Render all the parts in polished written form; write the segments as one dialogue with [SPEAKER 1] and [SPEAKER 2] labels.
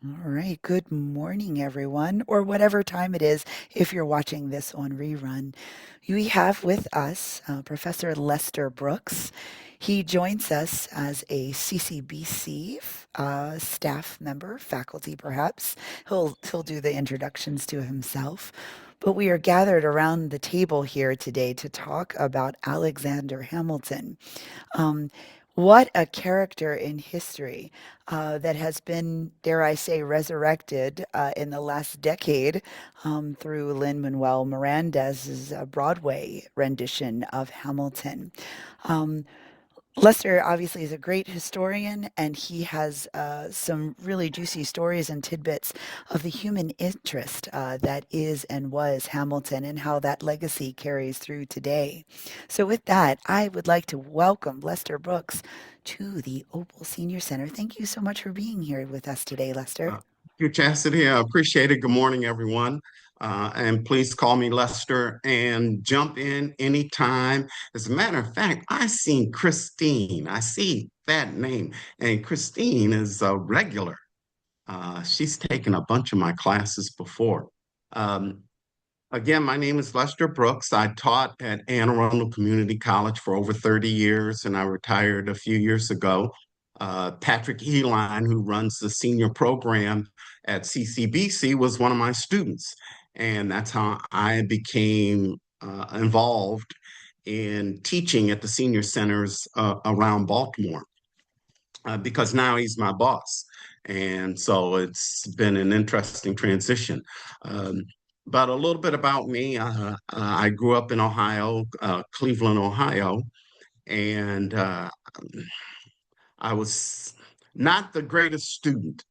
[SPEAKER 1] All right. Good morning, everyone, or whatever time it is if you're watching this on rerun. We have with us Professor Lester Brooks. He joins us as a CCBC staff member, faculty perhaps. He'll do the introductions to himself. But we are gathered around the table here today to talk about Alexander Hamilton. Um, what a character in history that has been, dare I say, resurrected in the last decade through Lin-Manuel Miranda's Broadway rendition of Hamilton. Um, Lester obviously is a great historian, and he has some really juicy stories and tidbits of the human interest that is and was Hamilton and how that legacy carries through today. So, with that, I would like to welcome Lester Brooks to the Opal Senior Center. Thank you so much for being here with us today, Lester.
[SPEAKER 2] Thank you, Chastity. I appreciate it. Good morning, everyone. And please call me Lester and jump in anytime. As a matter of fact, I seen Christine. I see that name. And Christine is a regular. She's taken a bunch of my classes before. Um, Again, my name is Lester Brooks. I taught at Anne Arundel Community College for over 30 years, and I retired a few years ago. Patrick Eline, who runs the senior program at CCBC, was one of my students. And that's how I became involved in teaching at the senior centers around Baltimore, because now he's my boss. And so it's been an interesting transition. Um, but a little bit about me. I grew up in Ohio, Cleveland, Ohio, and I was not the greatest student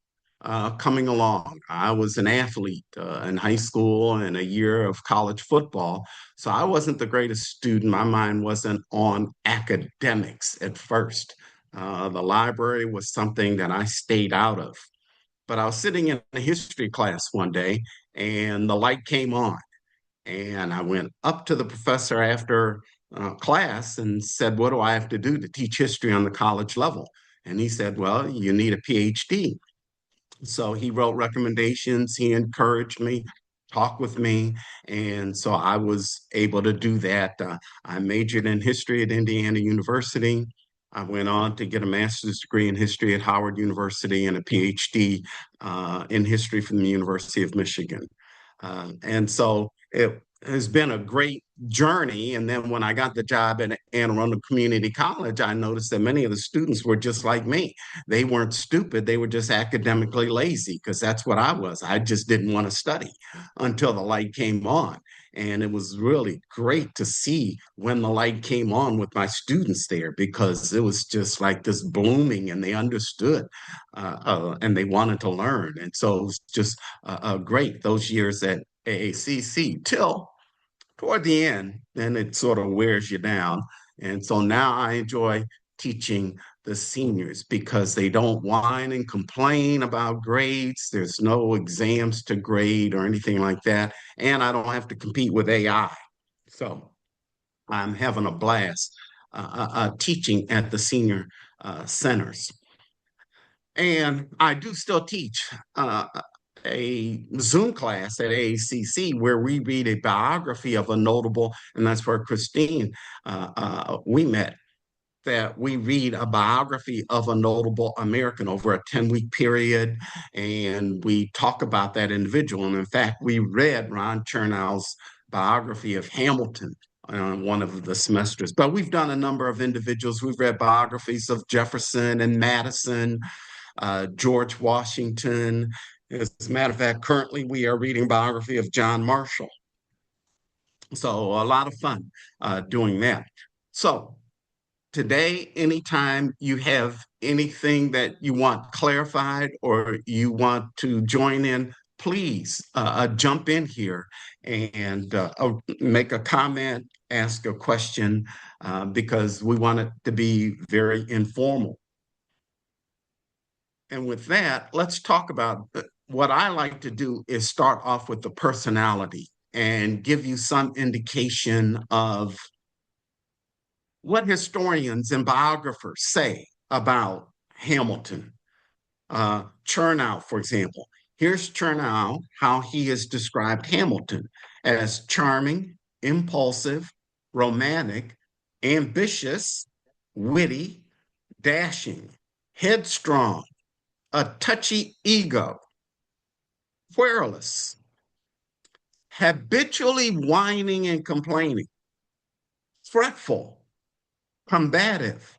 [SPEAKER 2] coming along. I was an athlete in high school and a year of college football. So I wasn't the greatest student. My mind wasn't on academics at first. The library was something that I stayed out of. But I was sitting in a history class one day and the light came on. And I went up to the professor after class and said, "What do I have to do to teach history on the college level?" And he said, "Well, you need a PhD." So he wrote recommendations, he encouraged me, talked with me. And so I was able to do that. I majored in history at Indiana University. I went on to get a master's degree in history at Howard University and a PhD in history from the University of Michigan. And so it has been a great journey. And then when I got the job at Anne Arundel Community College, I noticed that many of the students were just like me. They weren't stupid, they were just academically lazy, because that's what I was. I just didn't want to study until the light came on. And it was really great to see when the light came on with my students there, because it was just like this blooming and they understood and they wanted to learn. And so it was just great those years at AACC till toward the end, then it sort of wears you down. And so now I enjoy teaching the seniors because they don't whine and complain about grades. There's no exams to grade or anything like that. And I don't have to compete with AI. So I'm having a blast teaching at the senior centers. And I do still teach a Zoom class at AACC where we read a biography of a notable, and that's where Christine we met. That we read a biography of a notable American over a 10-week period, and we talk about that individual. And in fact, we read Ron Chernow's biography of Hamilton on one of the semesters. But we've done a number of individuals. We've read biographies of Jefferson and Madison, George Washington. As a matter of fact, currently we are reading a biography of John Marshall. So a lot of fun doing that. So today, anytime you have anything that you want clarified or you want to join in, please jump in here and make a comment, ask a question, because we want it to be very informal. And with that, let's talk about what I like to do is start off with the personality and give you some indication of what historians and biographers say about Hamilton. Chernow, for example. Here's Chernow, how he has described Hamilton as charming, impulsive, romantic, ambitious, witty, dashing, headstrong, a touchy ego, querulous, habitually whining and complaining, fretful, combative.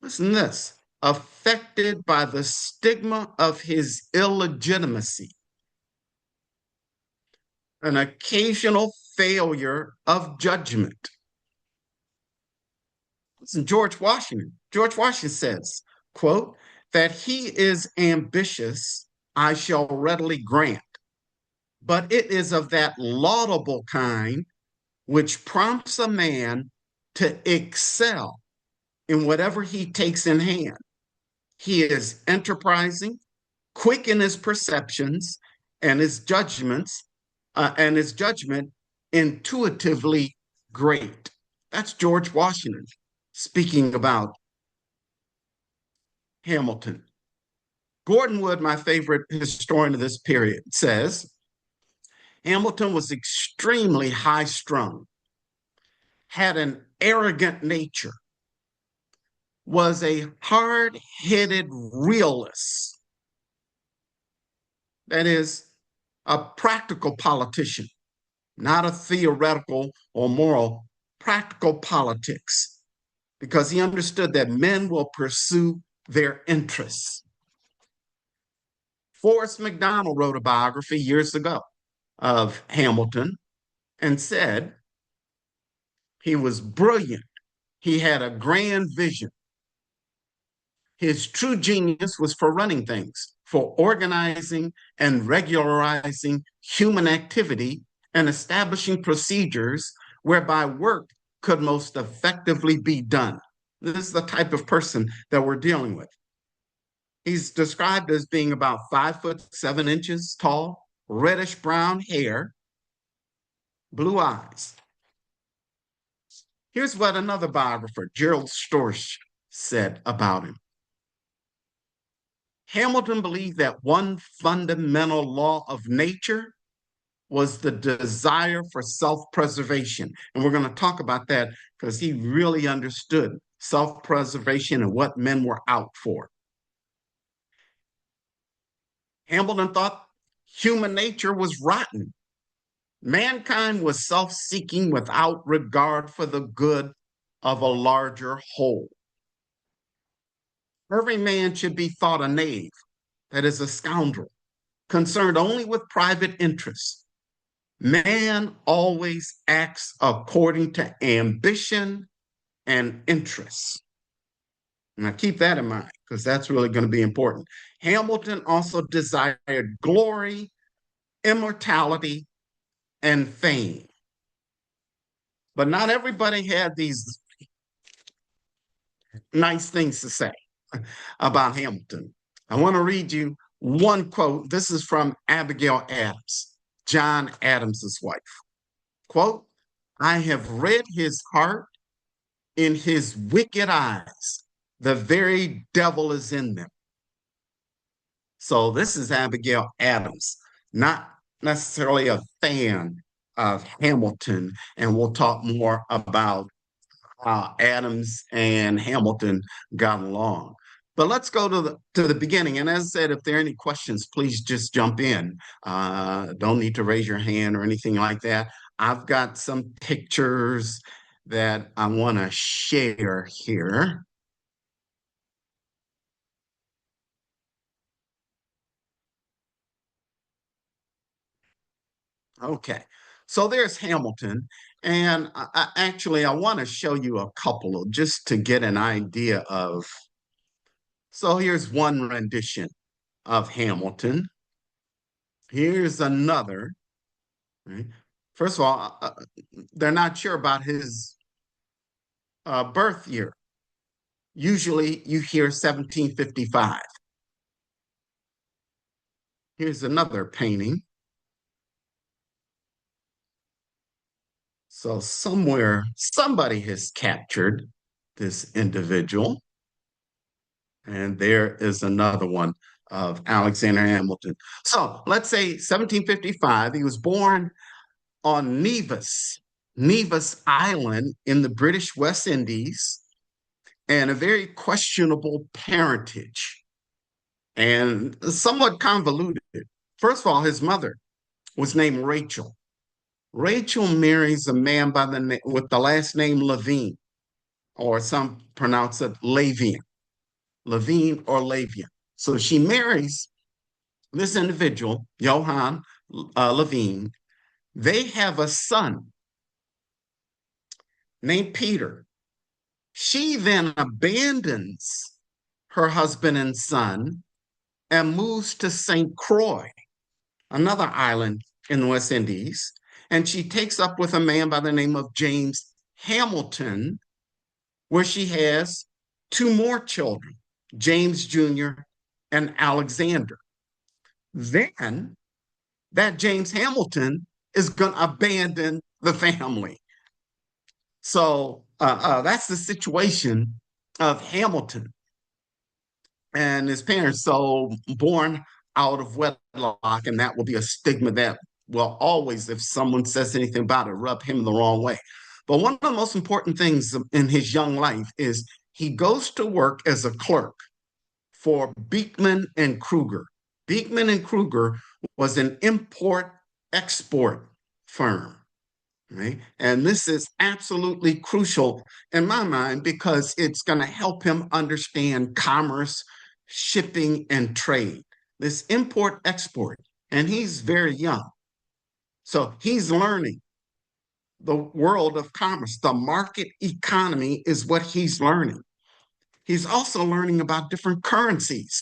[SPEAKER 2] Listen to this, affected by the stigma of his illegitimacy, an occasional failure of judgment. Listen, George Washington. George Washington says, quote, that he is ambitious, I shall readily grant, but it is of that laudable kind which prompts a man to excel in whatever he takes in hand. He is enterprising, quick in his perceptions and his judgment intuitively great. That's George Washington speaking about Hamilton. Gordon Wood, my favorite historian of this period, says Hamilton was extremely high strung, had an arrogant nature, was a hard headed realist, that is, a practical politician, not a theoretical or moral, practical politics, because he understood that men will pursue their interests. Forrest McDonald wrote a biography years ago of Hamilton and said he was brilliant. He had a grand vision. His true genius was for running things, for organizing and regularizing human activity and establishing procedures whereby work could most effectively be done. This is the type of person that we're dealing with. He's described as being about 5'7" tall, reddish brown hair, blue eyes. Here's what another biographer, Gerald Storch, said about him. Hamilton believed that one fundamental law of nature was the desire for self preservation. And we're going to talk about that because he really understood self preservation and what men were out for. Hamilton thought human nature was rotten. Mankind was self seeking without regard for the good of a larger whole. Every man should be thought a knave, that is, a scoundrel, concerned only with private interests. Man always acts according to ambition and interests. Now, keep that in mind because that's really going to be important. Hamilton also desired glory, immortality, and fame. But not everybody had these nice things to say about Hamilton. I want to read you one quote. This is from Abigail Adams, John Adams's wife. Quote, I have read his heart in his wicked eyes. The very devil is in them. So this is Abigail Adams, not necessarily a fan of Hamilton. And we'll talk more about how Adams and Hamilton got along. But let's go to the beginning. And as I said, if there are any questions, please just jump in. Don't need to raise your hand or anything like that. I've got some pictures that I want to share here. Okay, so there's Hamilton, and I want to show you a couple of just to get an idea of. So here's one rendition of Hamilton. Here's another. Right? First of all, they're not sure about his birth year. Usually you hear 1755. Here's another painting. So somewhere, somebody has captured this individual. And there is another one of Alexander Hamilton. So let's say 1755, he was born on Nevis Island in the British West Indies, and a very questionable parentage and somewhat convoluted. First of all, his mother was named Rachel. Rachel marries a man by with the last name Levine, or some pronounce it Lavian, Levine or Lavian. So she marries this individual, Johann Levine. They have a son named Peter. She then abandons her husband and son and moves to St. Croix, another island in the West Indies. And she takes up with a man by the name of James Hamilton, where she has two more children, James Jr. and Alexander. Then that James Hamilton is going to abandon the family. So that's the situation of Hamilton and his parents. So born out of wedlock, and that will be a stigma that will always, if someone says anything about it, rub him the wrong way. But one of the most important things in his young life is he goes to work as a clerk for Beekman and Kruger. Beekman and Kruger was an import export firm. Right? And this is absolutely crucial in my mind because it's going to help him understand commerce, shipping, and trade. This import export. And he's very young. So he's learning the world of commerce. The market economy is what he's learning. He's also learning about different currencies: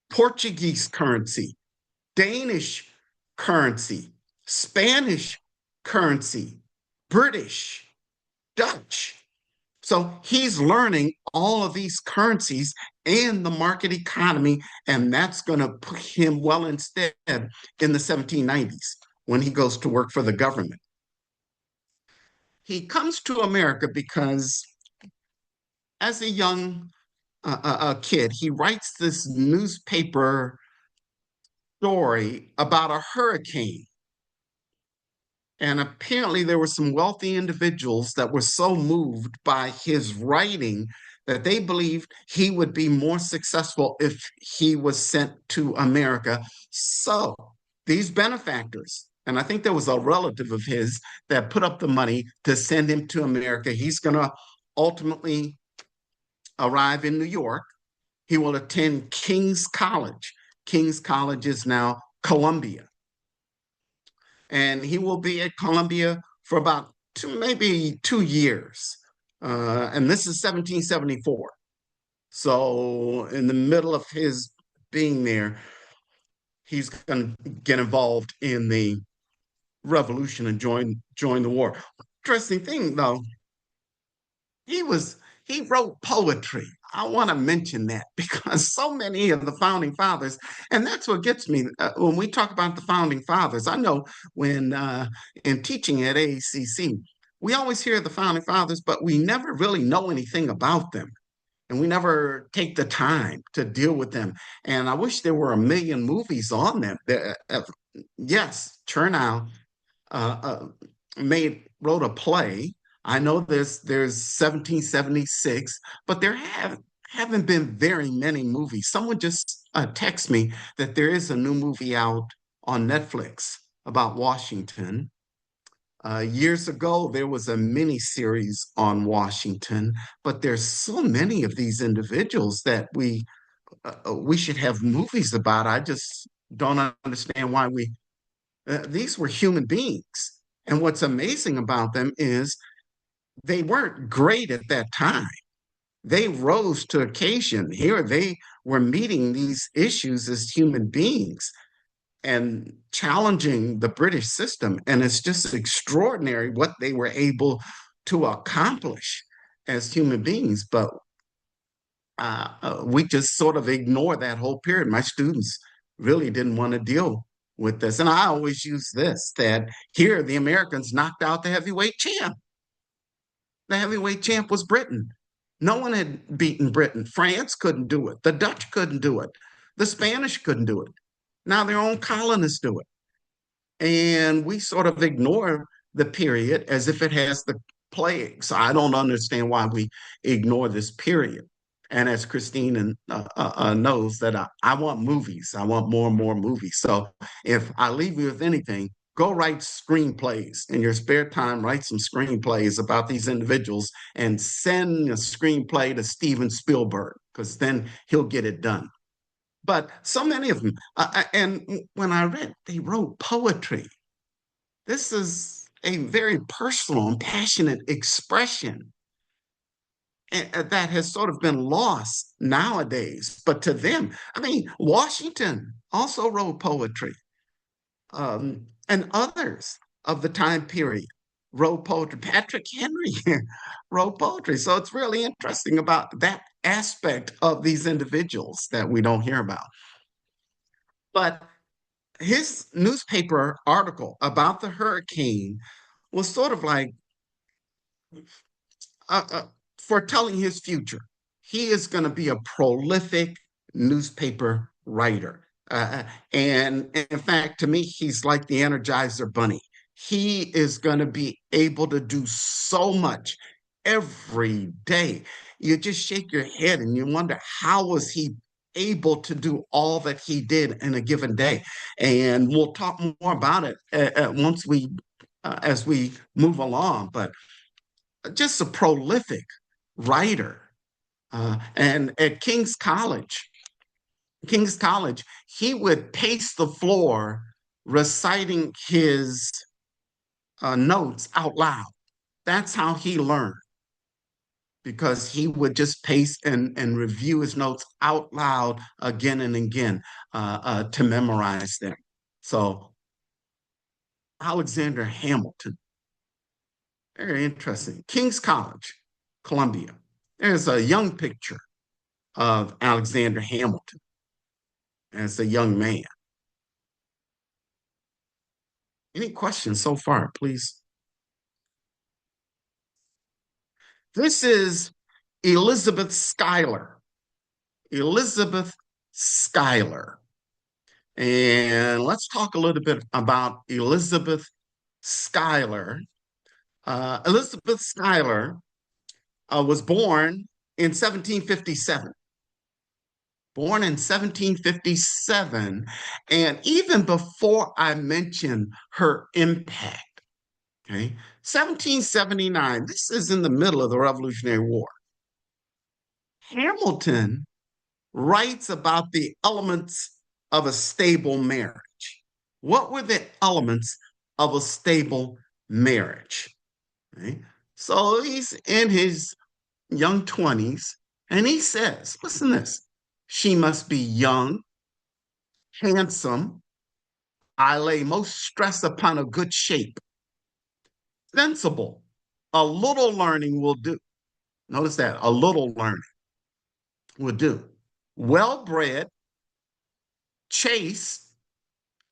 [SPEAKER 2] Portuguese currency, Danish currency, Spanish currency, British, Dutch. So he's learning all of these currencies and the market economy, and that's going to put him well instead in the 1790s when he goes to work for the government. He comes to America because as a young kid, he writes this newspaper story about a hurricane. And apparently, there were some wealthy individuals that were so moved by his writing that they believed he would be more successful if he was sent to America. So, these benefactors, and I think there was a relative of his that put up the money to send him to America. He's going to ultimately arrive in New York. He will attend King's College. King's College is now Columbia, and he will be at Columbia for about maybe 2 years. And this is 1774. So, in the middle of his being there, he's going to get involved in the revolution and join the war. Interesting thing, though, he was he wrote poetry. I want to mention that because so many of the founding fathers, and that's what gets me when we talk about the founding fathers. I know when in teaching at AACC, we always hear the founding fathers, but we never really know anything about them. And we never take the time to deal with them. And I wish there were a million movies on them. Yes, Chernow uh, wrote a play. I know there's 1776, but there haven't been very many movies. Someone just texted me that there is a new movie out on Netflix about Washington. Years ago, there was a mini series on Washington, but there's so many of these individuals that we should have movies about. I just don't understand why these were human beings. And what's amazing about them is they weren't great at that time. They rose to occasion. Here they were meeting these issues as human beings and challenging the British system. And it's just extraordinary what they were able to accomplish as human beings. But we just sort of ignore that whole period. My students really didn't want to deal with this. And I always use this that here the Americans knocked out the heavyweight champ. The heavyweight champ was Britain. No one had beaten Britain. France couldn't do it. The Dutch couldn't do it. The Spanish couldn't do it. Now their own colonists do it. And we sort of ignore the period as if it has the plague. So I don't understand why we ignore this period. And as Christine knows, that I want movies. I want more and more movies. So if I leave you with anything, go write screenplays in your spare time. Write some screenplays about these individuals and send a screenplay to Steven Spielberg because then he'll get it done. But so many of them, and when I read, they wrote poetry. This is a very personal and passionate expression that has sort of been lost nowadays. But to them, I mean, Washington also wrote poetry, and others of the time period wrote poetry. Patrick Henry wrote poetry. So it's really interesting about that aspect of these individuals that we don't hear about. But his newspaper article about the hurricane was sort of like uh, uh, foretelling his future. He is going to be a prolific newspaper writer. And in fact, to me, he's like the Energizer Bunny. He is going to be able to do so much every day. You just shake your head and you wonder how was he able to do all that he did in a given day. And we'll talk more about it once we as we move along. But just a prolific writer. And at King's College, he would pace the floor reciting his notes out loud. That's how he learned because he would just pace and review his notes out loud again and again to memorize them. So, Alexander Hamilton, very interesting. King's College, Columbia. There's a young picture of Alexander Hamilton as a young man. Any questions so far, please? This is Elizabeth Schuyler. Elizabeth Schuyler. And let's talk a little bit about Elizabeth Schuyler. Elizabeth Schuyler was born in 1757. Born in 1757. And even before I mention her impact, okay, 1779, this is in the middle of the Revolutionary War. Hamilton writes about the elements of a stable marriage. What were the elements of a stable marriage? Okay. So he's in his young 20s, and he says, listen to this, she must be young, handsome. I lay most stress upon a good shape, sensible. A little learning will do. Notice that, a little learning will do. Well bred, chaste,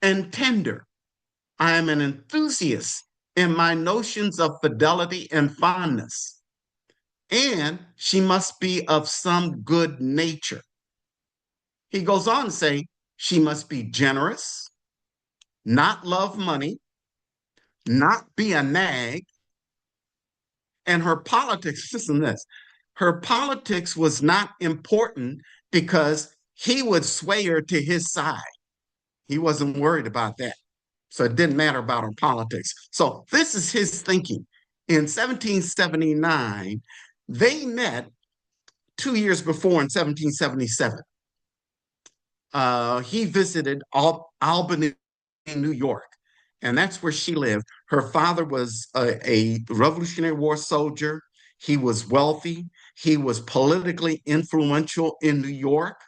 [SPEAKER 2] and tender. I am an enthusiast in my notions of fidelity and fondness. And she must be of some good nature. He goes on to say, she must be generous, not love money, not be a nag, and her politics, listen to this, her politics was not important because he would sway her to his side. He wasn't worried about that. So it didn't matter about her politics. So this is his thinking. In 1779, they met 2 years before in 1777. He visited Albany, New York, and that's where she lived. Her father was a Revolutionary War soldier. He was wealthy. He was politically influential in New York.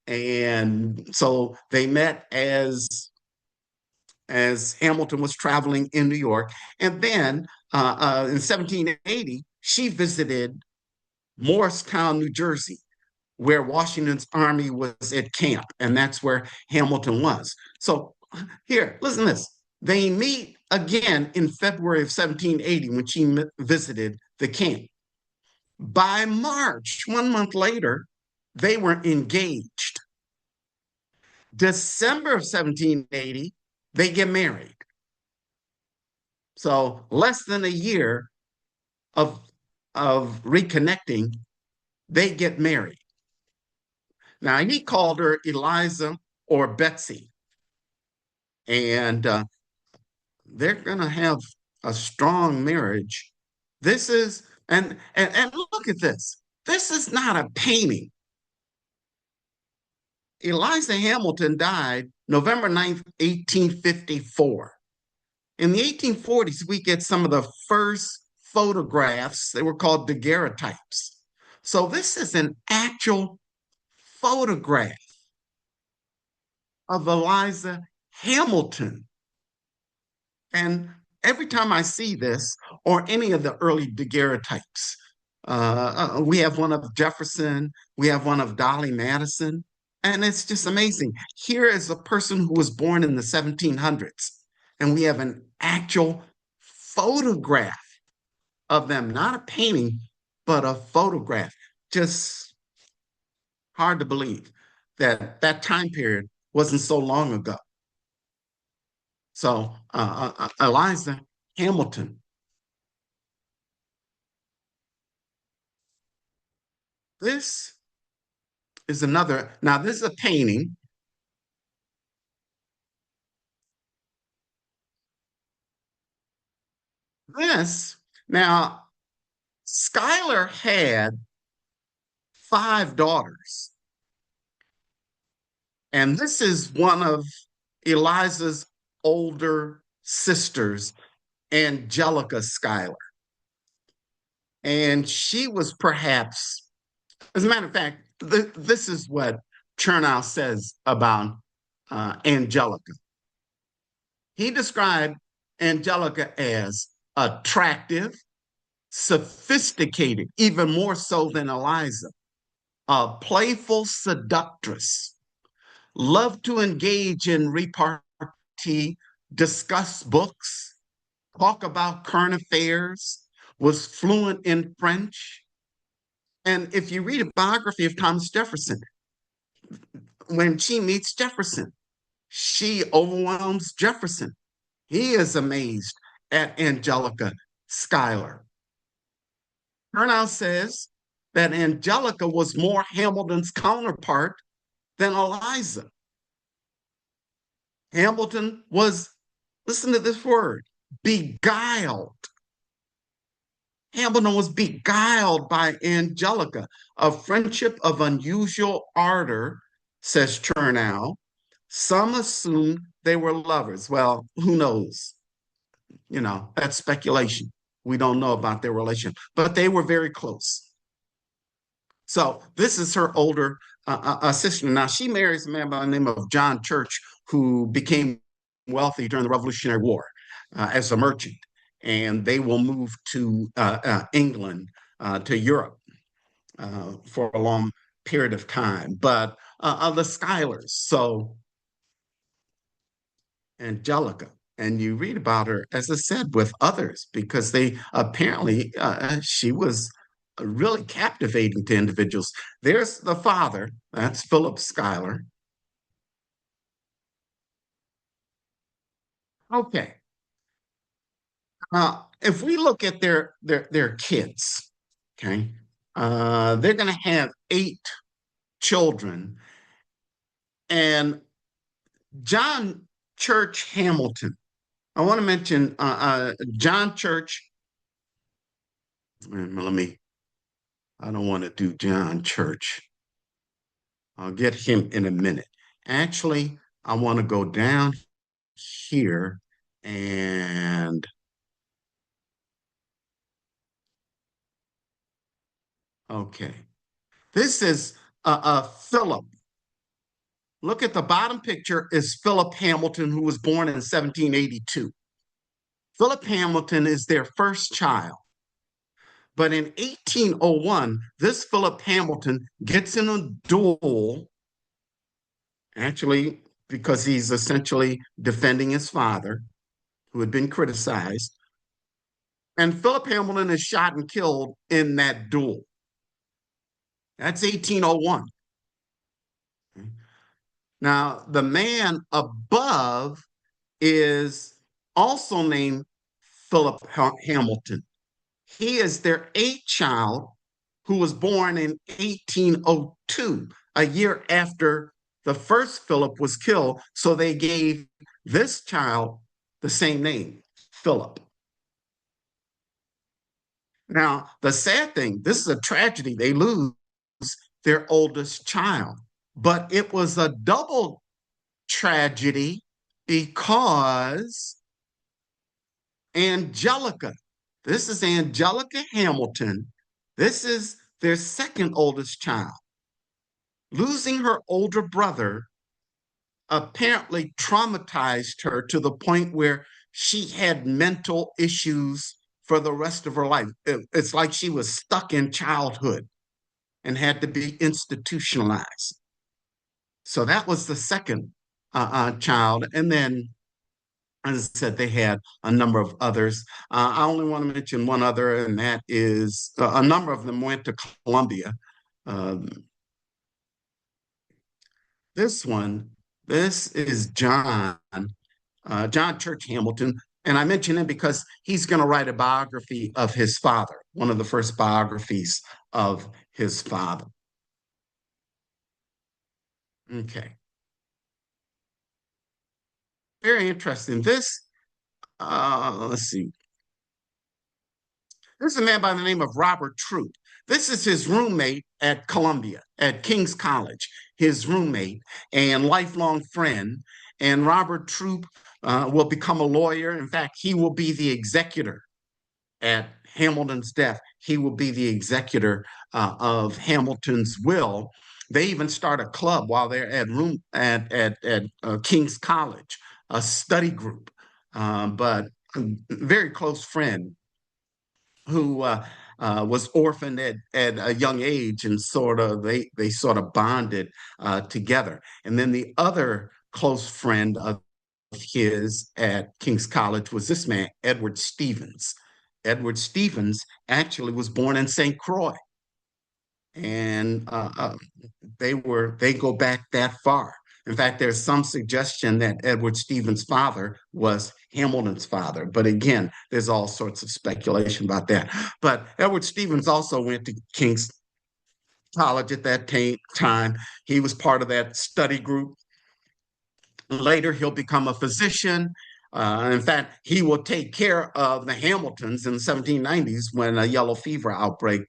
[SPEAKER 2] And so they met as Hamilton was traveling in New York. And then in 1780, she visited Morristown, New Jersey, where Washington's army was at camp. And that's where Hamilton was. So here, listen to this. They meet again in February of 1780 when she visited the camp. By March, 1 month later, they were engaged. December of 1780, they get married. So less than a year of, of reconnecting, they get married. Now, he called her Eliza or Betsy, and they're going to have a strong marriage. This is, and look at this. This is not a painting. Eliza Hamilton died November 9th, 1854. In the 1840s, we get some of the first photographs. They were called daguerreotypes. So this is an actual photograph of Eliza Hamilton. And every time I see this or any of the early daguerreotypes, we have one of Jefferson, we have one of Dolly Madison, and it's just amazing. Here is a person who was born in the 1700s, and we have an actual photograph of them, not a painting, but a photograph. Just hard to believe that that time period wasn't so long ago. So, Eliza Hamilton, this is another, now, this is a painting. This, now, Schuyler had 5 daughters, and this is one of Eliza's older sisters, Angelica Schuyler. And she was perhaps, as a matter of fact, this is what Chernow says about Angelica. He described Angelica as attractive, sophisticated, even more so than Eliza, a playful seductress, loved to engage in repartee, discuss books, talk about current affairs, was fluent in French. And if you read a biography of Thomas Jefferson, when she meets Jefferson, she overwhelms Jefferson. He is amazed at Angelica Schuyler. Turnout says that Angelica was more Hamilton's counterpart than Eliza. Hamilton was, listen to this word, beguiled. Hamilton was beguiled by Angelica, a friendship of unusual ardor, says Chernow. Some assume they were lovers. Well, who knows? You know, that's speculation. We don't know about their relationship, but they were very close. So this is her older sister. Now she marries a man by the name of John Church, who became wealthy during the Revolutionary War as a merchant, and they will move to England, to Europe for a long period of time. But the Schuylers, so Angelica. And you read about her, as I said, with others, because they apparently, she was really captivating to individuals. There's the father, that's Philip Schuyler. Okay. If we look at their kids, okay, they're going to have 8 children. And John Church Hamilton, I want to mention John Church. Let me, I don't want to do John Church. I'll get him in a minute. Actually, I want to go down here and okay. This is Philip. Look at the bottom picture is Philip Hamilton, who was born in 1782. Philip Hamilton is their first child. But in 1801, this Philip Hamilton gets in a duel, actually, because he's essentially defending his father, who had been criticized. And Philip Hamilton is shot and killed in that duel. That's 1801. Now, the man above is also named Philip Hamilton. He is their eighth child who was born in 1802, a year after the first Philip was killed. So they gave this child the same name, Philip. Now, the sad thing, this is a tragedy. They lose their oldest child, but it was a double tragedy because Angelica, this is Angelica Hamilton. This is their second oldest child. Losing her older brother apparently traumatized her to the point where she had mental issues for the rest of her life. It's like she was stuck in childhood and had to be institutionalized. So that was the second child. And then, as I said, they had a number of others. I only want to mention one other, and that is a number of them went to Columbia. Um, this one, this is John Church Hamilton. And I mention him because he's going to write a biography of his father, one of the first biographies of his father. Okay. Very interesting. Let's see. This is a man by the name of Robert Troop. This is his roommate at Columbia, at King's College, his roommate and lifelong friend. And Robert Troop will become a lawyer. In fact, he will be the executor at Hamilton's death. He will be the executor of Hamilton's will. They even start a club while they're at King's College, a study group. But a very close friend who was orphaned at a young age, and they sort of bonded together. And then the other close friend of his at King's College was this man, Edward Stevens. Edward Stevens actually was born in St. Croix, and they go back that far. In fact, there's some suggestion that Edward Stevens' father was Hamilton's father, but again, there's all sorts of speculation about that. But Edward Stevens also went to King's College at that time. He was part of that study group. Later, he'll become a physician. In fact, he will take care of the Hamiltons in the 1790s when a yellow fever outbreak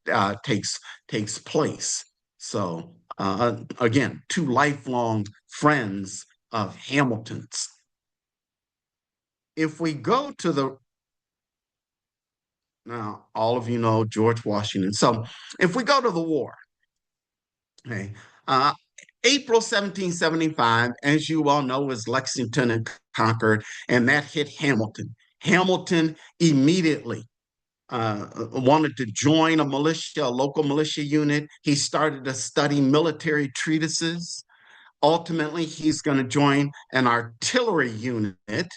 [SPEAKER 2] takes place. So, again, two lifelong friends of Hamilton's. If we go to the now, all of you know George Washington. So, if we go to the war, okay, uh, April 1775, as you all know, was Lexington and Concord, and that hit Hamilton. Hamilton immediately wanted to join a militia, a local militia unit. He started to study military treatises. Ultimately, he's going to join an artillery unit,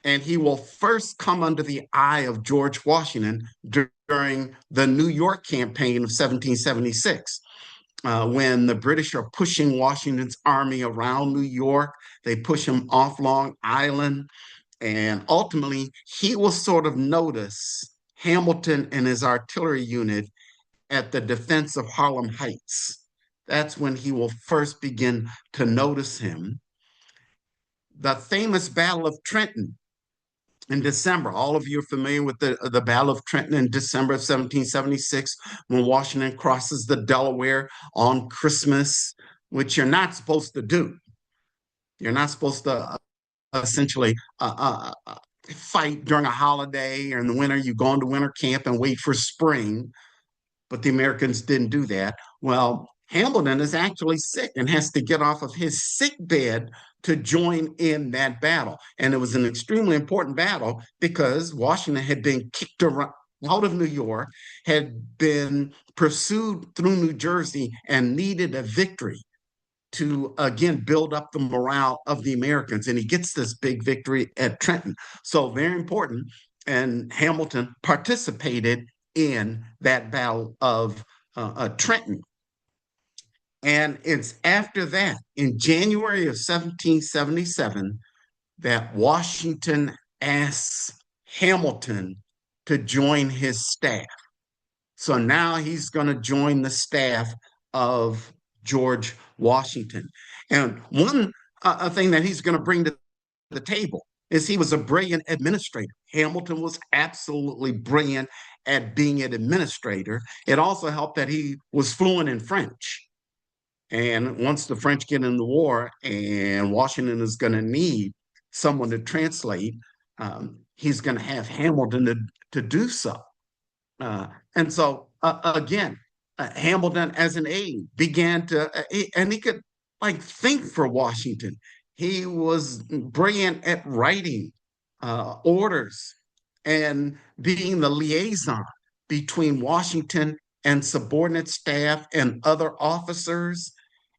[SPEAKER 2] and he will first come under the eye of George Washington during the New York campaign of 1776. When the British are pushing Washington's army around New York, they push him off Long Island, and ultimately he will sort of notice Hamilton and his artillery unit at the defense of Harlem Heights. That's when he will first begin to notice him. The famous Battle of Trenton in December. All of you are familiar with the Battle of Trenton in December of 1776 when Washington crosses the Delaware on Christmas, which you're not supposed to do. You're not supposed to essentially fight during a holiday or in the winter. You go into winter camp and wait for spring, but the Americans didn't do that. Well, Hamilton is actually sick and has to get off of his sick bed to join in that battle. And it was an extremely important battle because Washington had been kicked around, out of New York, had been pursued through New Jersey, and needed a victory to again build up the morale of the Americans. And he gets this big victory at Trenton. So, very important. and Hamilton participated in that Battle of Trenton. And it's after that, in January of 1777, that Washington asks Hamilton to join his staff. So now he's going to join the staff of George Washington. And one thing that he's going to bring to the table is he was a brilliant administrator. Hamilton was absolutely brilliant at being an administrator. It also helped that he was fluent in French. And once the French get in the war and Washington is going to need someone to translate, he's going to have Hamilton to do so. And so again, Hamilton as an aide began to, and he could like think for Washington. He was brilliant at writing orders and being the liaison between Washington and subordinate staff and other officers.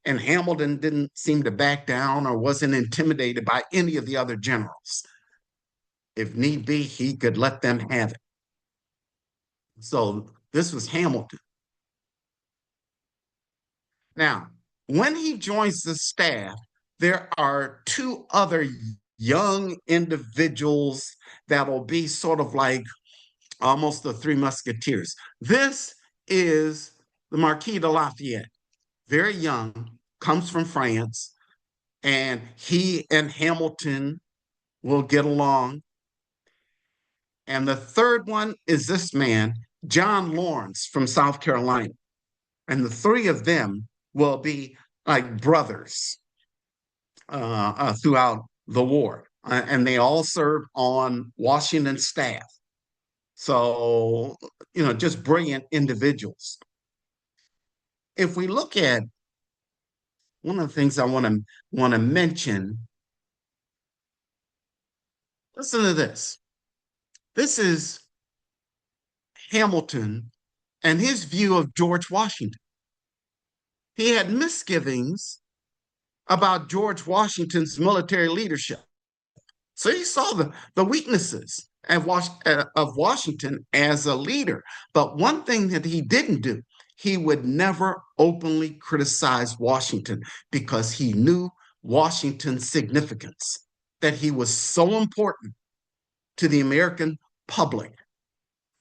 [SPEAKER 2] And Hamilton didn't seem to back down or wasn't intimidated by any of the other generals. If need be, he could let them have it. So this was Hamilton. Now, when he joins the staff, there are two other young individuals that'll be sort of like almost the Three Musketeers. This is the Marquis de Lafayette, very young, comes from France, and he and Hamilton will get along. And the third one is this man, John Lawrence from South Carolina. And the three of them will be like brothers throughout the war. And they all serve on Washington's staff. So, just brilliant individuals. If we look at one of the things I want to mention, listen to this. This is Hamilton and his view of George Washington. He had misgivings about George Washington's military leadership. So he saw the weaknesses of Washington as a leader. But one thing that he didn't do, he would never openly criticize Washington because he knew Washington's significance, that he was so important to the American public.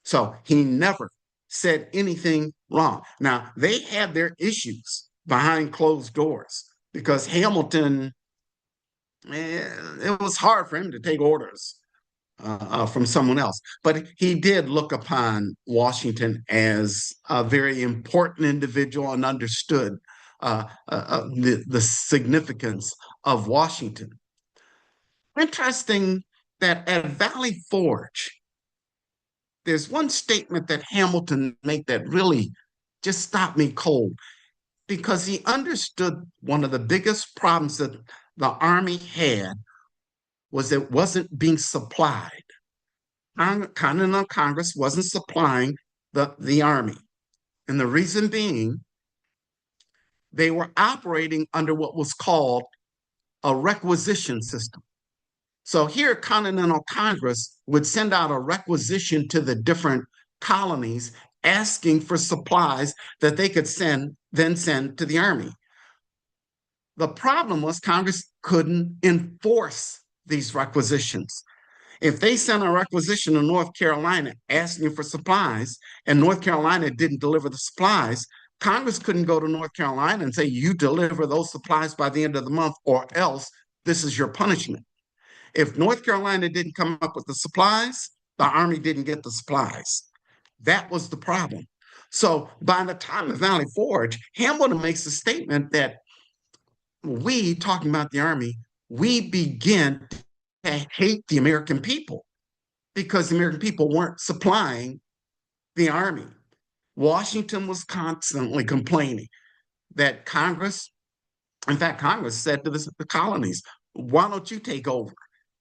[SPEAKER 2] So he never said anything wrong. Now, they had their issues behind closed doors because Hamilton, it was hard for him to take orders from someone else. But he did look upon Washington as a very important individual and understood the significance of Washington. Interesting that at Valley Forge, there's one statement that Hamilton made that really just stopped me cold because he understood one of the biggest problems that the Army had was it wasn't being supplied. Continental Congress wasn't supplying the Army. And the reason being, they were operating under what was called a requisition system. So here, Continental Congress would send out a requisition to the different colonies asking for supplies that they could then send to the Army. The problem was Congress couldn't enforce these requisitions. If they sent a requisition to North Carolina asking for supplies and North Carolina didn't deliver the supplies, Congress couldn't go to North Carolina and say, you deliver those supplies by the end of the month or else this is your punishment. If North Carolina didn't come up with the supplies, the Army didn't get the supplies. That was the problem. So by the time of Valley Forge, Hamilton makes a statement that we, talking about the Army, we begin to hate the American people because the American people weren't supplying the Army. Washington was constantly complaining that Congress, in fact, Congress said to the colonies, why don't you take over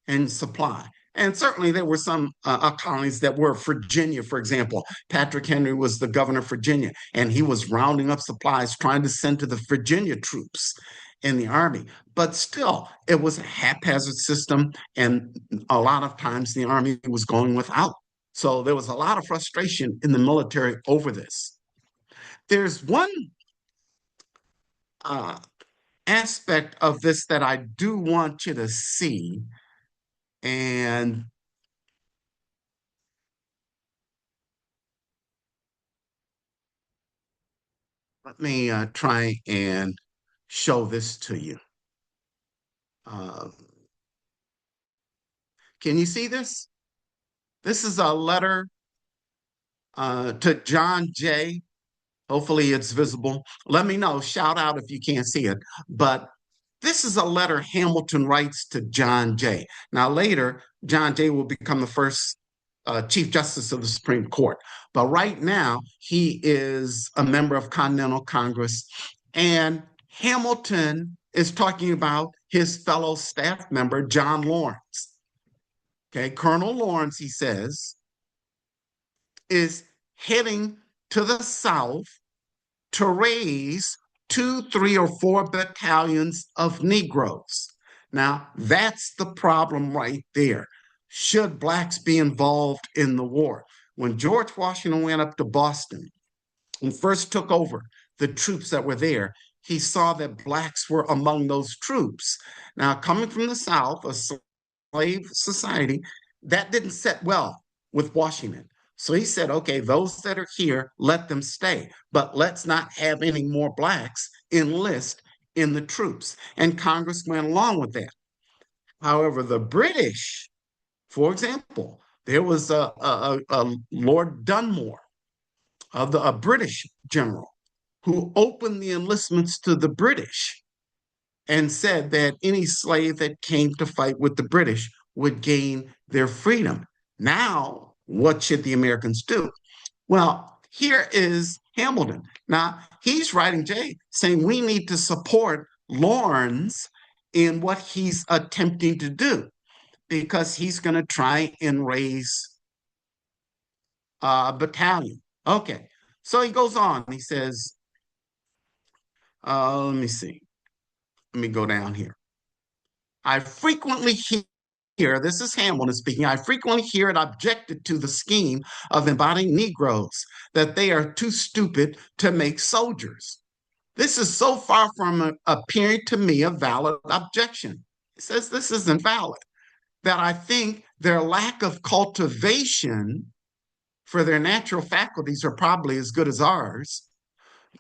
[SPEAKER 2] and supply? And certainly there were some colonies that were Virginia, for example. Patrick Henry was the governor of Virginia, and he was rounding up supplies trying to send to the Virginia troops. in the army. But still, it was a haphazard system, and a lot of times the army was going without. So there was a lot of frustration in the military over this. There's one uh, aspect of this that I do want you to see, and let me try and show this to you. Uh, can you see this? This is a letter to John Jay. Hopefully it's visible. Let me know. Shout out if you can't see it. But this is a letter Hamilton writes to John Jay. Now, later, John Jay will become the first Chief Justice of the Supreme Court. But right now, he is a member of Continental Congress. And Hamilton is talking about his fellow staff member, John Lawrence. Okay, Colonel Lawrence, he says, is heading to the South to raise two, three, or four battalions of Negroes. Now, that's the problem right there. Should blacks be involved in the war? When George Washington went up to Boston and first took over the troops that were there, he saw that blacks were among those troops. Now, coming from the South, a slave society, that didn't set well with Washington. So he said, okay, those that are here, let them stay, but let's not have any more blacks enlist in the troops. And Congress went along with that. However, the British, for example, there was a Lord Dunmore, a British general, who opened the enlistments to the British and said that any slave that came to fight with the British would gain their freedom. Now, what should the Americans do? Well, here is Hamilton. Now, he's writing Jay saying we need to support Lawrence in what he's attempting to do because he's going to try and raise a battalion. Okay. So he goes on. He says, let me see. Let me go down here. I frequently hear, this is Hamilton speaking, I frequently hear it objected to the scheme of embodying Negroes, that they are too stupid to make soldiers. This is so far from appearing to me a valid objection. He says this isn't valid, that I think their lack of cultivation for their natural faculties are probably as good as ours,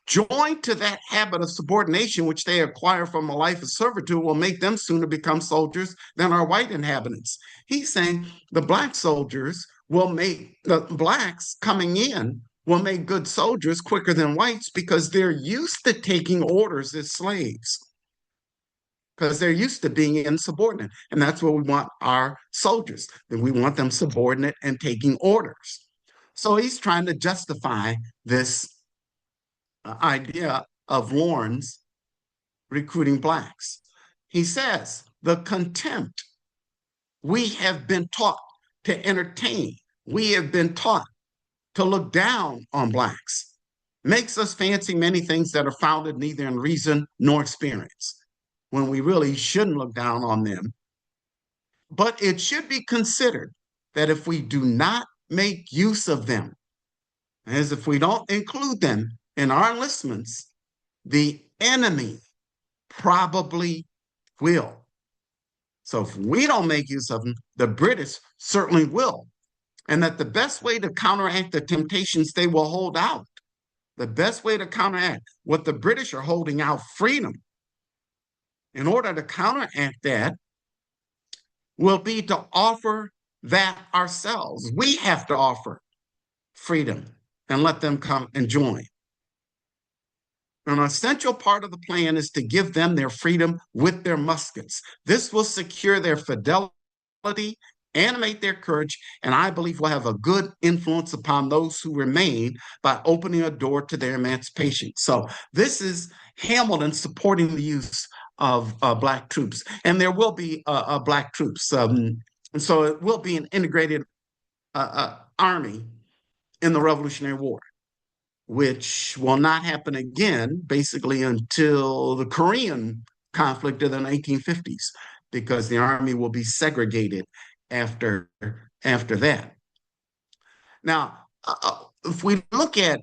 [SPEAKER 2] joined to that habit of subordination which they acquire from a life of servitude will make them sooner become soldiers than our white inhabitants. He's saying the black soldiers will make the blacks coming in will make good soldiers quicker than whites because they're used to taking orders as slaves, because they're used to being insubordinate. And that's what we want our soldiers. That we want them subordinate and taking orders. So he's trying to justify this idea of Lawrence recruiting blacks. He says, the contempt we have been taught to entertain, we have been taught to look down on blacks, makes us fancy many things that are founded neither in reason nor experience, when we really shouldn't look down on them. But it should be considered that if we do not make use of them, as if we don't include them in our enlistments, the enemy probably will. So if we don't make use of them, the British certainly will. And that the best way to counteract the temptations they will hold out, the best way to counteract what the British are holding out, freedom, in order to counteract that, will be to offer that ourselves. We have to offer freedom and let them come and join. An essential part of the plan is to give them their freedom with their muskets. This will secure their fidelity, animate their courage, and I believe will have a good influence upon those who remain by opening a door to their emancipation. So this is Hamilton supporting the use of Black troops, and there will be Black troops. And so it will be an integrated army in the Revolutionary War, which will not happen again basically until the Korean conflict of the 1950s because the Army will be segregated after, after that. Now, if we look at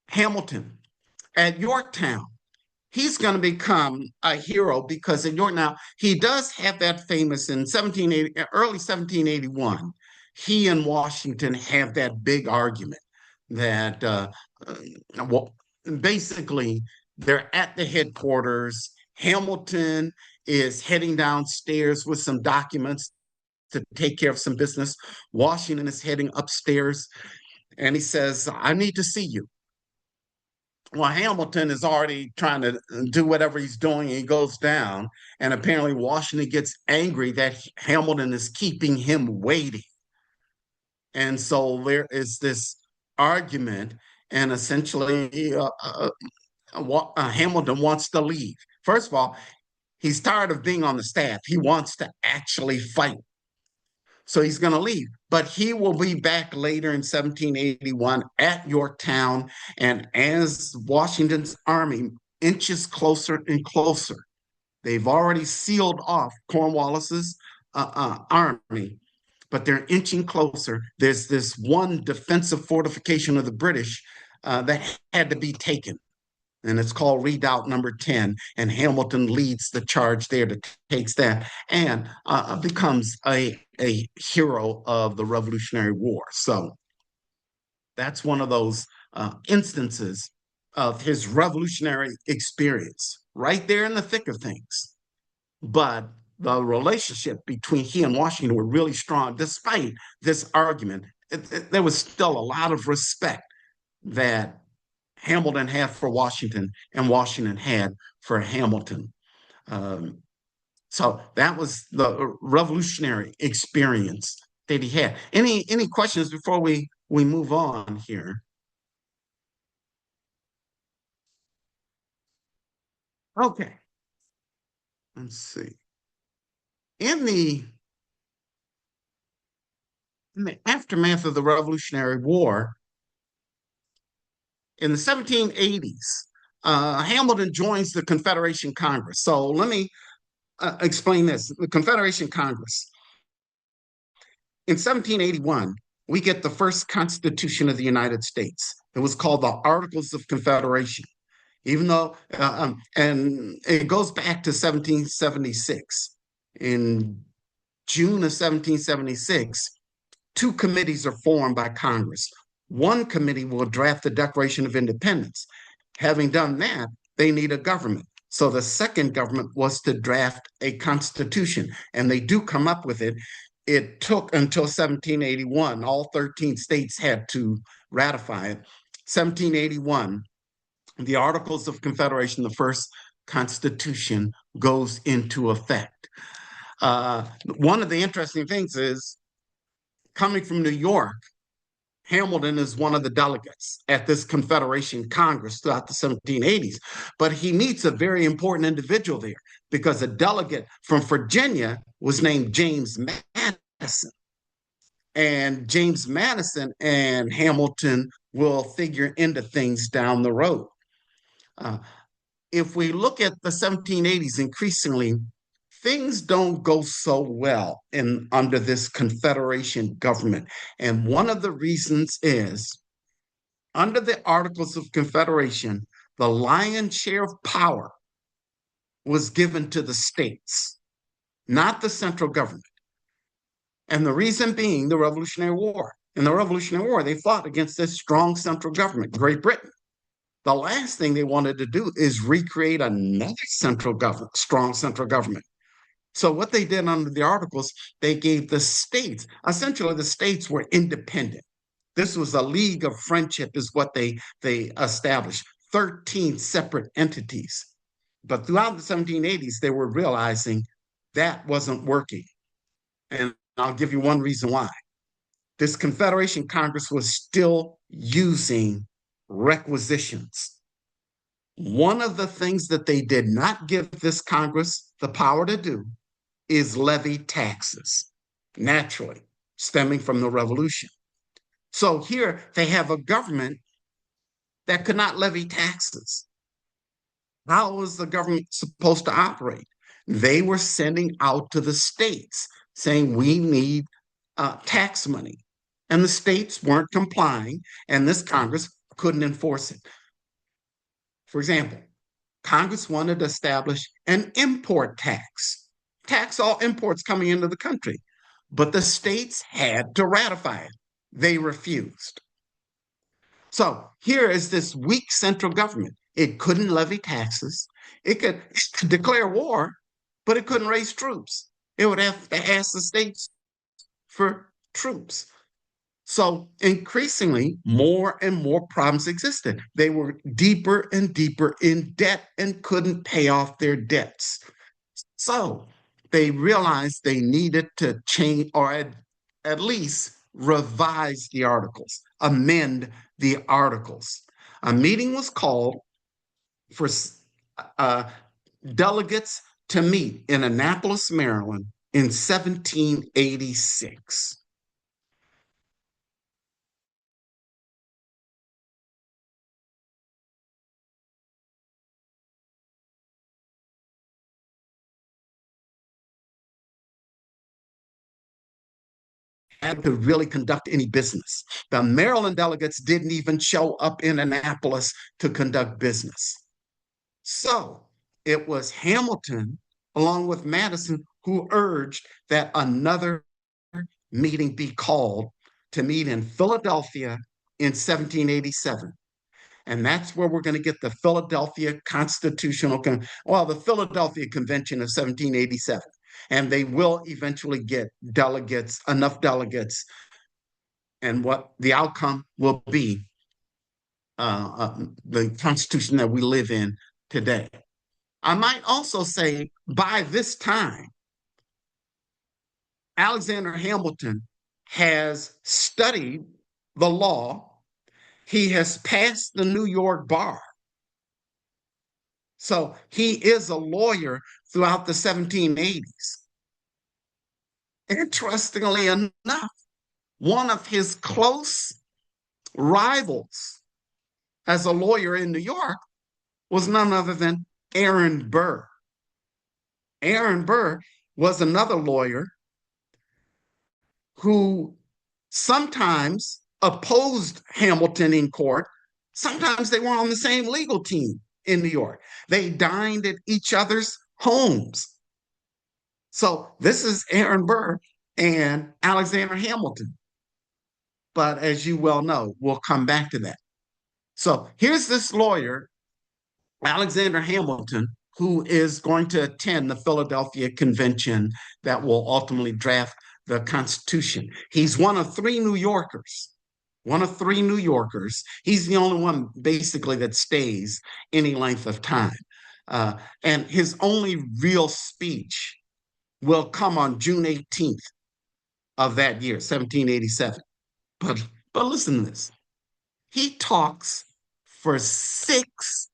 [SPEAKER 2] Hamilton at Yorktown, he's going to become a hero because in York now he does have that famous in 1780, early 1781. He and Washington have that big argument that well, basically they're at the headquarters. Hamilton is heading downstairs with some documents to take care of some business. Washington is heading upstairs and he says, I need to see you. Well, Hamilton is already trying to do whatever he's doing. And he goes down, and apparently Washington gets angry that Hamilton is keeping him waiting. And so there is this argument, and essentially Hamilton wants to leave. First of all, he's tired of being on the staff. He wants to actually fight. So he's going to leave. But he will be back later in 1781 at Yorktown. And as Washington's army inches closer and closer, they've already sealed off Cornwallis's army, but they're inching closer. There's this one defensive fortification of the British that had to be taken, and it's called Redoubt Number 10. And Hamilton leads the charge there to takes that and becomes a hero of the Revolutionary War. So that's one of those instances of his revolutionary experience right there in the thick of things. But the relationship between he and Washington were really strong, despite this argument. There was still a lot of respect that Hamilton had for Washington and Washington had for Hamilton. Um, so that was the revolutionary experience that he had. Any questions before we move on here? Okay, let's see. In the in the aftermath of the Revolutionary War in the 1780s, Hamilton joins the Confederation Congress. So let me explain this. The Confederation Congress. In 1781, we get the first Constitution of the United States. It was called the Articles of Confederation, even though, and it goes back to 1776. In June of 1776, two committees are formed by Congress. One committee will draft the Declaration of Independence. Having done that, they need a government. So the second government was to draft a constitution, and they do come up with it. It took until 1781. All 13 states had to ratify it. 1781, the Articles of Confederation, the first constitution, goes into effect. One of the interesting things is coming from New York, Hamilton is one of the delegates at this Confederation Congress throughout the 1780s, but he meets a very important individual there because a delegate from Virginia was named James Madison. And James Madison and Hamilton will figure into things down the road. Uh, if we look at the 1780s, increasingly, things don't go so well in under this Confederation government. And one of the reasons is under the Articles of Confederation, the lion's share of power was given to the states, not the central government. And the reason being the Revolutionary War. In the Revolutionary War, they fought against this strong central government, Great Britain. The last thing they wanted to do is recreate another central government, strong central government. So what they did under the Articles, they gave the states, essentially the states were independent. This was a league of friendship is what they established, 13 separate entities. But throughout the 1780s, they were realizing that wasn't working. And I'll give you one reason why. This Confederation Congress was still using requisitions. One of the things that they did not give this Congress the power to do is levy taxes, naturally, stemming from the revolution. So here they have a government that could not levy taxes. How was the government supposed to operate? They were sending out to the states saying, we need tax money. And the states weren't complying, and this Congress couldn't enforce it. For example, Congress wanted to establish an import tax all imports coming into the country, but the states had to ratify it. They refused. So here is this weak central government. It couldn't levy taxes. It could declare war, but it couldn't raise troops. It would have to ask the states for troops. So increasingly, more and more problems existed. They were deeper and deeper in debt and couldn't pay off their debts. So they realized they needed to change or at least revise the articles, amend the articles. A meeting was called for uh, delegates to meet in Annapolis, Maryland in 1786. And to really conduct any business. The Maryland delegates didn't even show up in Annapolis to conduct business. So it was Hamilton, along with Madison, who urged that another meeting be called to meet in Philadelphia in 1787. And that's where we're going to get the Philadelphia Constitutional, the Philadelphia Convention of 1787. And they will eventually get delegates, enough delegates, and what the outcome will be the Constitution that we live in today. I might also say by this time, Alexander Hamilton has studied the law. He has passed the New York bar. So he is a lawyer throughout the 1780s. Interestingly enough, one of his close rivals as a lawyer in New York was none other than Aaron Burr. Aaron Burr was another lawyer who sometimes opposed Hamilton in court. Sometimes they were on the same legal team in New York. They dined at each other's homes. So this is Aaron Burr and Alexander Hamilton. But as you well know, we'll come back to that. So here's this lawyer, Alexander Hamilton, who is going to attend the Philadelphia Convention that will ultimately draft the Constitution. He's one of three New Yorkers. One of three New Yorkers. He's the only one basically that stays any length of time. And his only real speech will come on June 18th of that year, 1787. But but listen to this. He talks for 6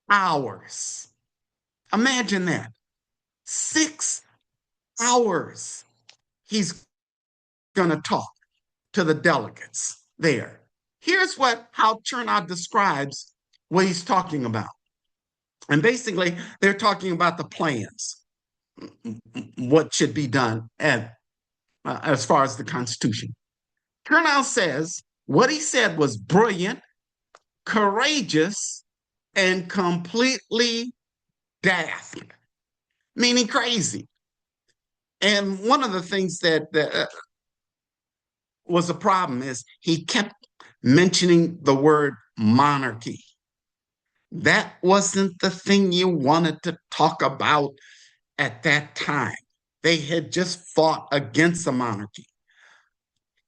[SPEAKER 2] hours. Imagine that. 6 hours he's going to talk to the delegates there. Here's how Chernow describes what he's talking about. And basically, they're talking about the plans, what should be done as far as the Constitution. Chernow says what he said was brilliant, courageous, and completely daft, meaning crazy. And one of the things that was a problem is he kept mentioning the word monarchy. That wasn't the thing you wanted to talk about at that time. They had just fought against the monarchy.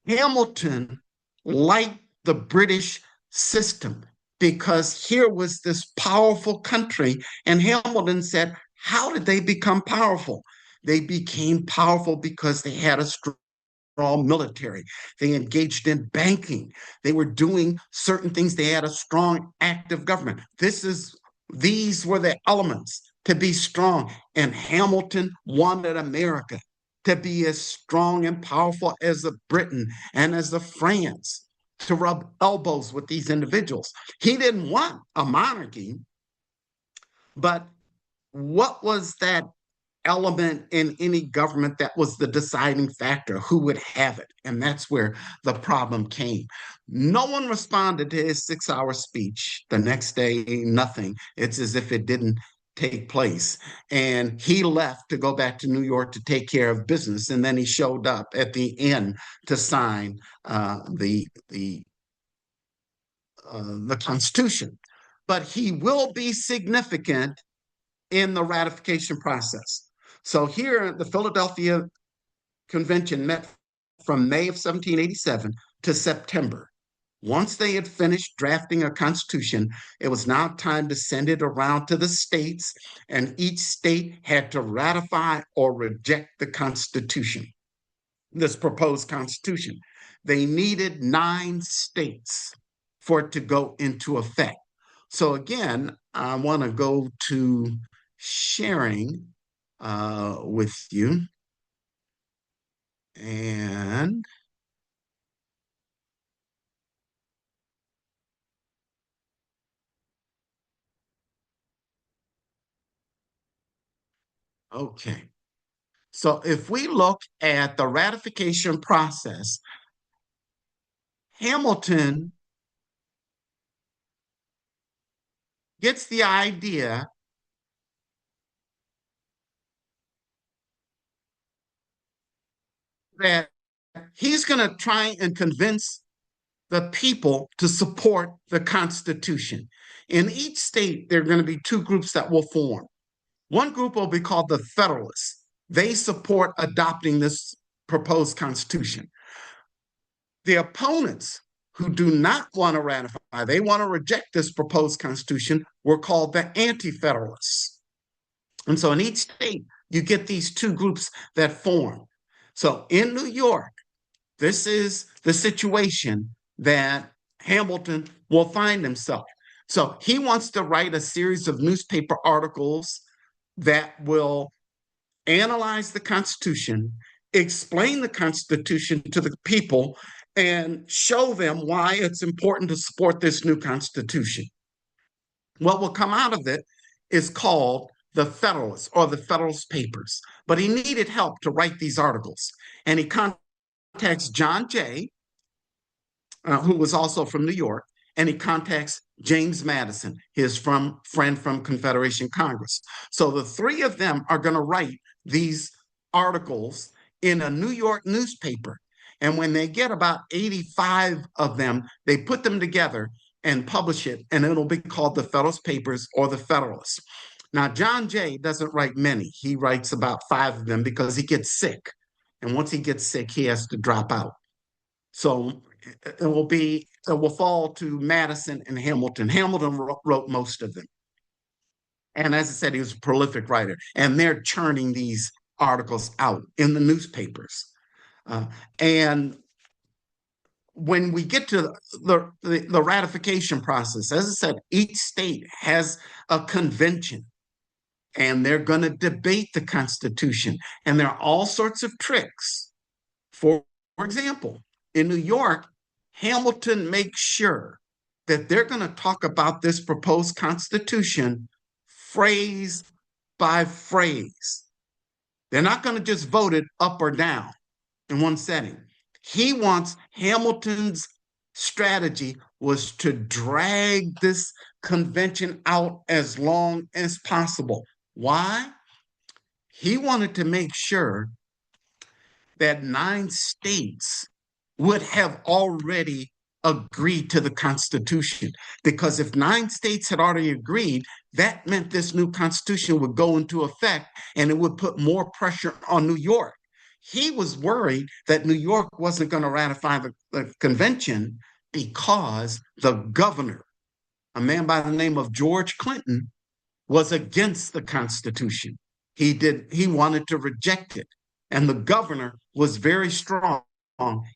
[SPEAKER 2] Hamilton liked the British system because here was this powerful country. And Hamilton said, how did they become powerful? They became powerful because they had a strong military. They engaged in banking. They were doing certain things. They had a strong, active government. These were the elements to be strong. And Hamilton wanted America to be as strong and powerful as the Britain and as the France, to rub elbows with these individuals. He didn't want a monarchy, but what was that element in any government that was the deciding factor, who would have it. And that's where the problem came. No one responded to his 6 hour speech. The next day, nothing. It's as if it didn't take place. And he left to go back to New York to take care of business. And then he showed up at the end to sign the Constitution. But he will be significant in the ratification process. So here, the Philadelphia Convention met from May of 1787 to September. Once they had finished drafting a constitution, it was now time to send it around to the states, and each state had to ratify or reject the constitution, this proposed constitution. They needed 9 states for it to go into effect. So again, I want to go to sharing with you. And okay. So if we look at the ratification process, Hamilton gets the idea that he's going to try and convince the people to support the Constitution. In each state, there are going to be 2 groups that will form. One group will be called the Federalists. They support adopting this proposed Constitution. The opponents who do not want to ratify, they want to reject this proposed Constitution, were called the Anti Federalists. And so in each state, you get these 2 groups that form. So in New York, this is the situation that Hamilton will find himself. So he wants to write a series of newspaper articles that will analyze the Constitution, explain the Constitution to the people, and show them why it's important to support this new Constitution. What will come out of it is called the Federalists or the Federalist Papers. But he needed help to write these articles. And he contacts John Jay, who was also from New York, and he contacts James Madison, his friend from Confederation Congress. So the 3 of them are going to write these articles in a New York newspaper. And when they get about 85 of them, they put them together and publish it, and it'll be called the Federalist Papers or the Federalists. Now, John Jay doesn't write many. He writes about 5 of them because he gets sick. And once he gets sick, he has to drop out. So it will fall to Madison and Hamilton. Hamilton wrote most of them. And as I said, he was a prolific writer. And they're churning these articles out in the newspapers. And when we get to the ratification process, as I said, each state has a convention and they're going to debate the Constitution. And there are all sorts of tricks. For example, in New York, Hamilton makes sure that they're going to talk about this proposed Constitution phrase by phrase. They're not going to just vote it up or down in one setting. He wants Hamilton's strategy was to drag this convention out as long as possible. Why? He wanted to make sure that 9 states would have already agreed to the Constitution. Because if 9 states had already agreed, that meant this new Constitution would go into effect and it would put more pressure on New York. He was worried that New York wasn't going to ratify the convention because the governor, a man by the name of George Clinton, was against the Constitution. He wanted to reject it. And the governor was very strong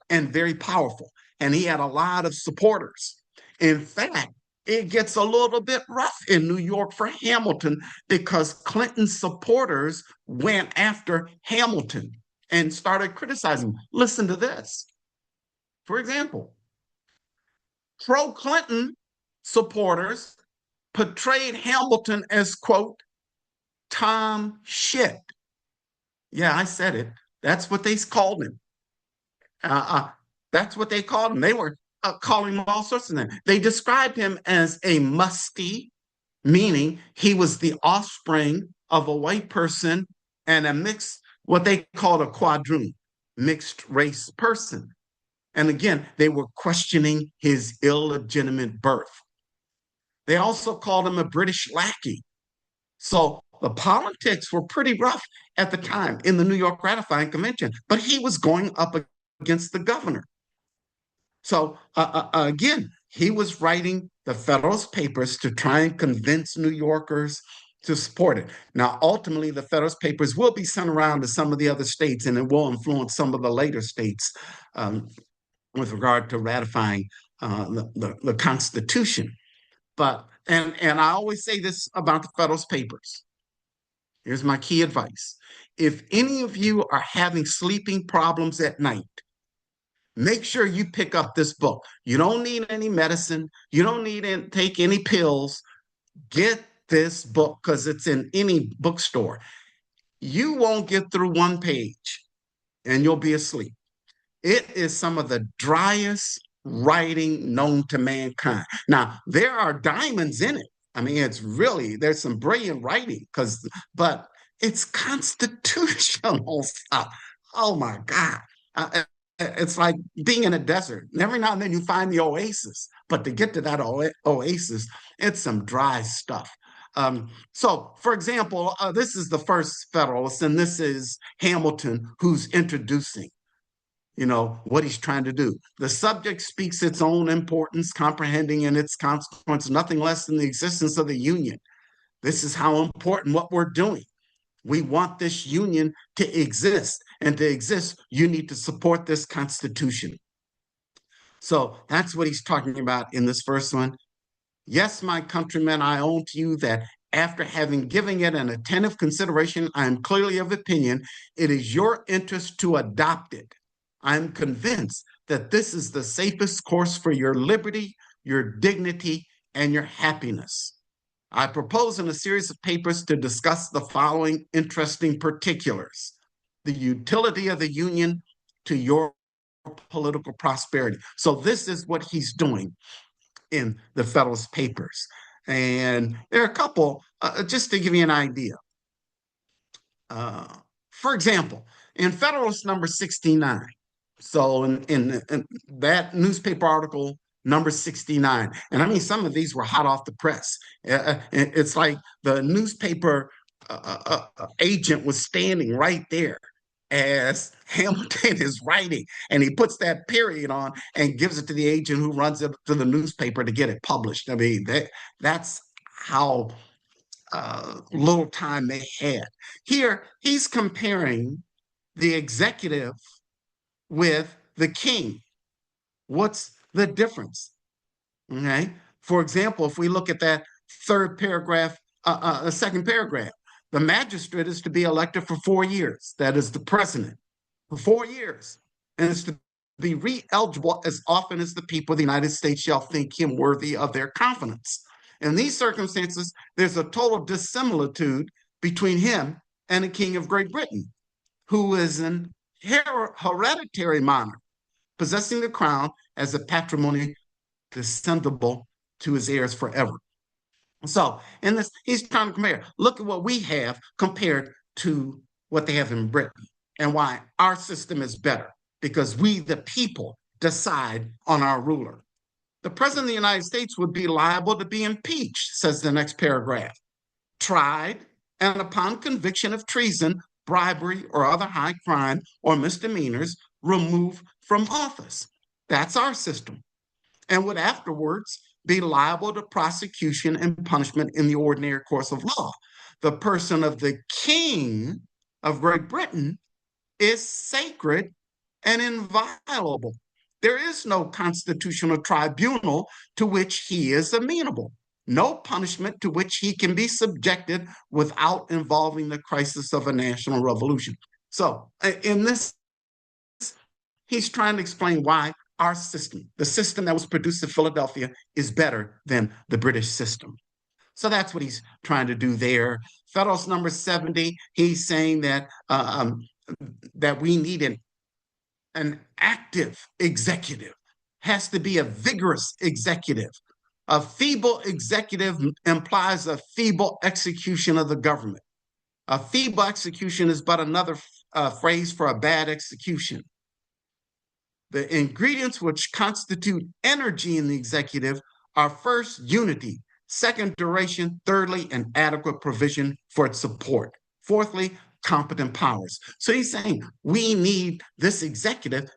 [SPEAKER 2] and very powerful. And he had a lot of supporters. In fact, it gets a little bit rough in New York for Hamilton because Clinton's supporters went after Hamilton and started criticizing him. Listen to this. For example, pro Clinton supporters portrayed Hamilton as, quote, Tom Shit. Yeah, I said it. That's what they called him. Uh, uh, that's what they called him. They were calling him all sorts of things. They described him as a muskie, meaning he was the offspring of a white person and a mixed, what they called a quadroon, mixed race person. And again, they were questioning his illegitimate birth. They also called him a British lackey. So the politics were pretty rough at the time in the New York Ratifying Convention, but he was going up against the governor. So again, he was writing the Federalist Papers to try and convince New Yorkers to support it. Now, ultimately, the Federalist Papers will be sent around to some of the other states, and it will influence some of the later states um, with regard to ratifying the Constitution. But and I always say this about the Federalist Papers. Here's my key advice. If any of you are having sleeping problems at night, make sure you pick up this book. You don't need any medicine. You don't need to take any pills. Get this book because it's in any bookstore. You won't get through one page and you'll be asleep. It is some of the driest writing known to mankind. Now, there are diamonds in it. I mean, it's really, there's some brilliant writing but it's constitutional stuff. Oh my God. It's like being in a desert. And every now and then you find the oasis, but to get to that oasis, it's some dry stuff. So, for example, this is the first Federalist, and this is Hamilton who's introducing what he's trying to do. The subject speaks its own importance, comprehending in its consequence nothing less than the existence of the union. This is how important what we're doing. We want this union to exist. And to exist, you need to support this Constitution. So that's what he's talking about in this first one. Yes, my countrymen, I own to you that after having given it an attentive consideration, I am clearly of opinion it is your interest to adopt it. I am convinced that this is the safest course for your liberty, your dignity, and your happiness. I propose in a series of papers to discuss the following interesting particulars: the utility of the Union to your political prosperity. So, this is what he's doing in the Federalist Papers. And there are a couple, just to give you an idea. Uh, for example, in Federalist number 69, so in that newspaper article, number 69, and I mean, some of these were hot off the press. It's like the newspaper agent was standing right there as Hamilton is writing, and he puts that period on and gives it to the agent who runs it to the newspaper to get it published. I mean, that's how little time they had. Here, he's comparing the executive with the king. What's the difference? Okay. For example, if we look at that third paragraph, the second paragraph, the magistrate is to be elected for 4 years. That is the president for 4 years, and is to be re-eligible as often as the people of the United States shall think him worthy of their confidence. In these circumstances, there's a total dissimilitude between him and the King of Great Britain, who is an hereditary monarch, possessing the crown as a patrimony descendable to his heirs forever. So, in this, he's trying to compare. Look at what we have compared to what they have in Britain, and why our system is better, because we, the people, decide on our ruler. The president of the United States would be liable to be impeached, says the next paragraph, tried, and upon conviction of treason, bribery, or other high crime or misdemeanors, removed from office. That's our system. And would afterwards be liable to prosecution and punishment in the ordinary course of law. The person of the King of Great Britain is sacred and inviolable. There is no constitutional tribunal to which he is amenable, no punishment to which he can be subjected without involving the crisis of a national revolution. So, in this, he's trying to explain why our system, the system that was produced in Philadelphia, is better than the British system. So that's what he's trying to do there. Federalist number 70, he's saying that we need an active executive, has to be a vigorous executive. A feeble executive implies a feeble execution of the government. A feeble execution is but another phrase for a bad execution. The ingredients which constitute energy in the executive are first, unity, second, duration, thirdly, an adequate provision for its support, fourthly, competent powers. So he's saying we need this executive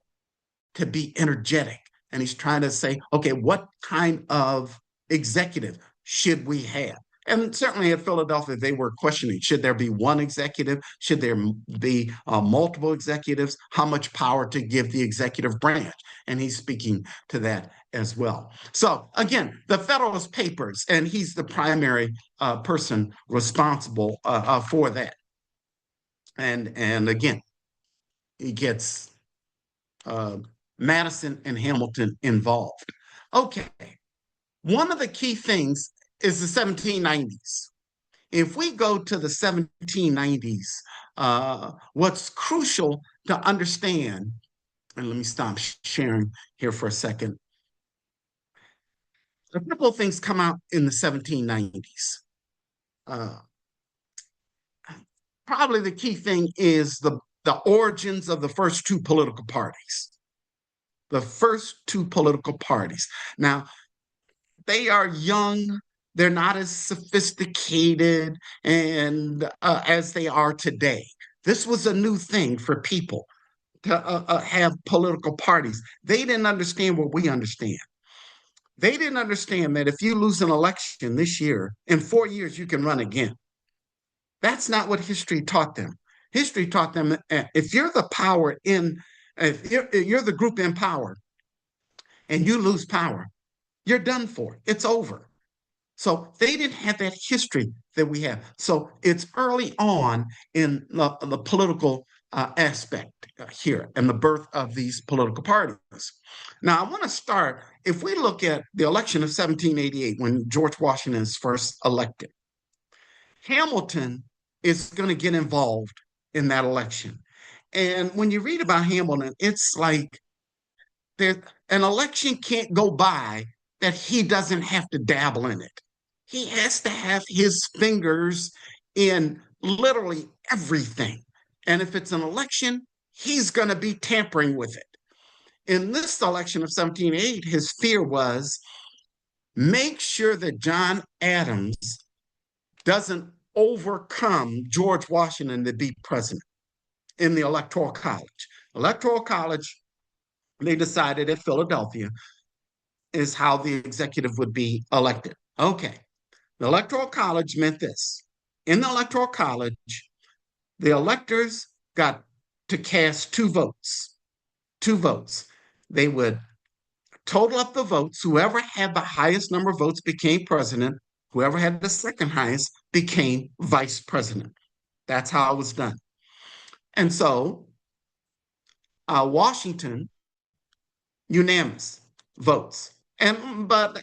[SPEAKER 2] to be energetic. And he's trying to say, okay, what kind of executive should we have? And certainly at Philadelphia, they were questioning, should there be one executive? Should there be multiple executives? How much power to give the executive branch? And he's speaking to that as well. So again, the Federalist Papers, and he's the primary person responsible for that. And again, he gets Madison and Hamilton involved. Okay, one of the key things is the 1790s. If we go to the 1790s, what's crucial to understand, and let me stop sharing here for a second. A couple of things come out in the 1790s. Uh, Probably the key thing is the origins of the first two political parties. The first two political parties. Now, they are young, they're not as sophisticated and as they are today. This was a new thing for people to have political parties. They didn't understand what we understand. They didn't understand that if you lose an election this year, in 4 years you can run again. That's not what history taught them. History taught them if you're the power in, if you're the group in power and you lose power, you're done for. It's over. So they didn't have that history that we have. So it's early on in the political aspect here and the birth of these political parties. Now, I want to start, if we look at the election of 1788, when George Washington is first elected, Hamilton is going to get involved in that election. And when you read about Hamilton, it's like there, an election can't go by that he doesn't have to dabble in it. He has to have his fingers in literally everything. And if it's an election, he's going to be tampering with it. In this election of 1708, his fear was make sure that John Adams doesn't overcome George Washington to be president in the Electoral College. Electoral College, they decided at Philadelphia, is how the executive would be elected. Okay. The Electoral College meant this. In the Electoral College, the electors got to cast two votes. Two votes. They would total up the votes. Whoever had the highest number of votes became president. Whoever had the second highest became vice president. That's how it was done. And so Washington, unanimous votes. But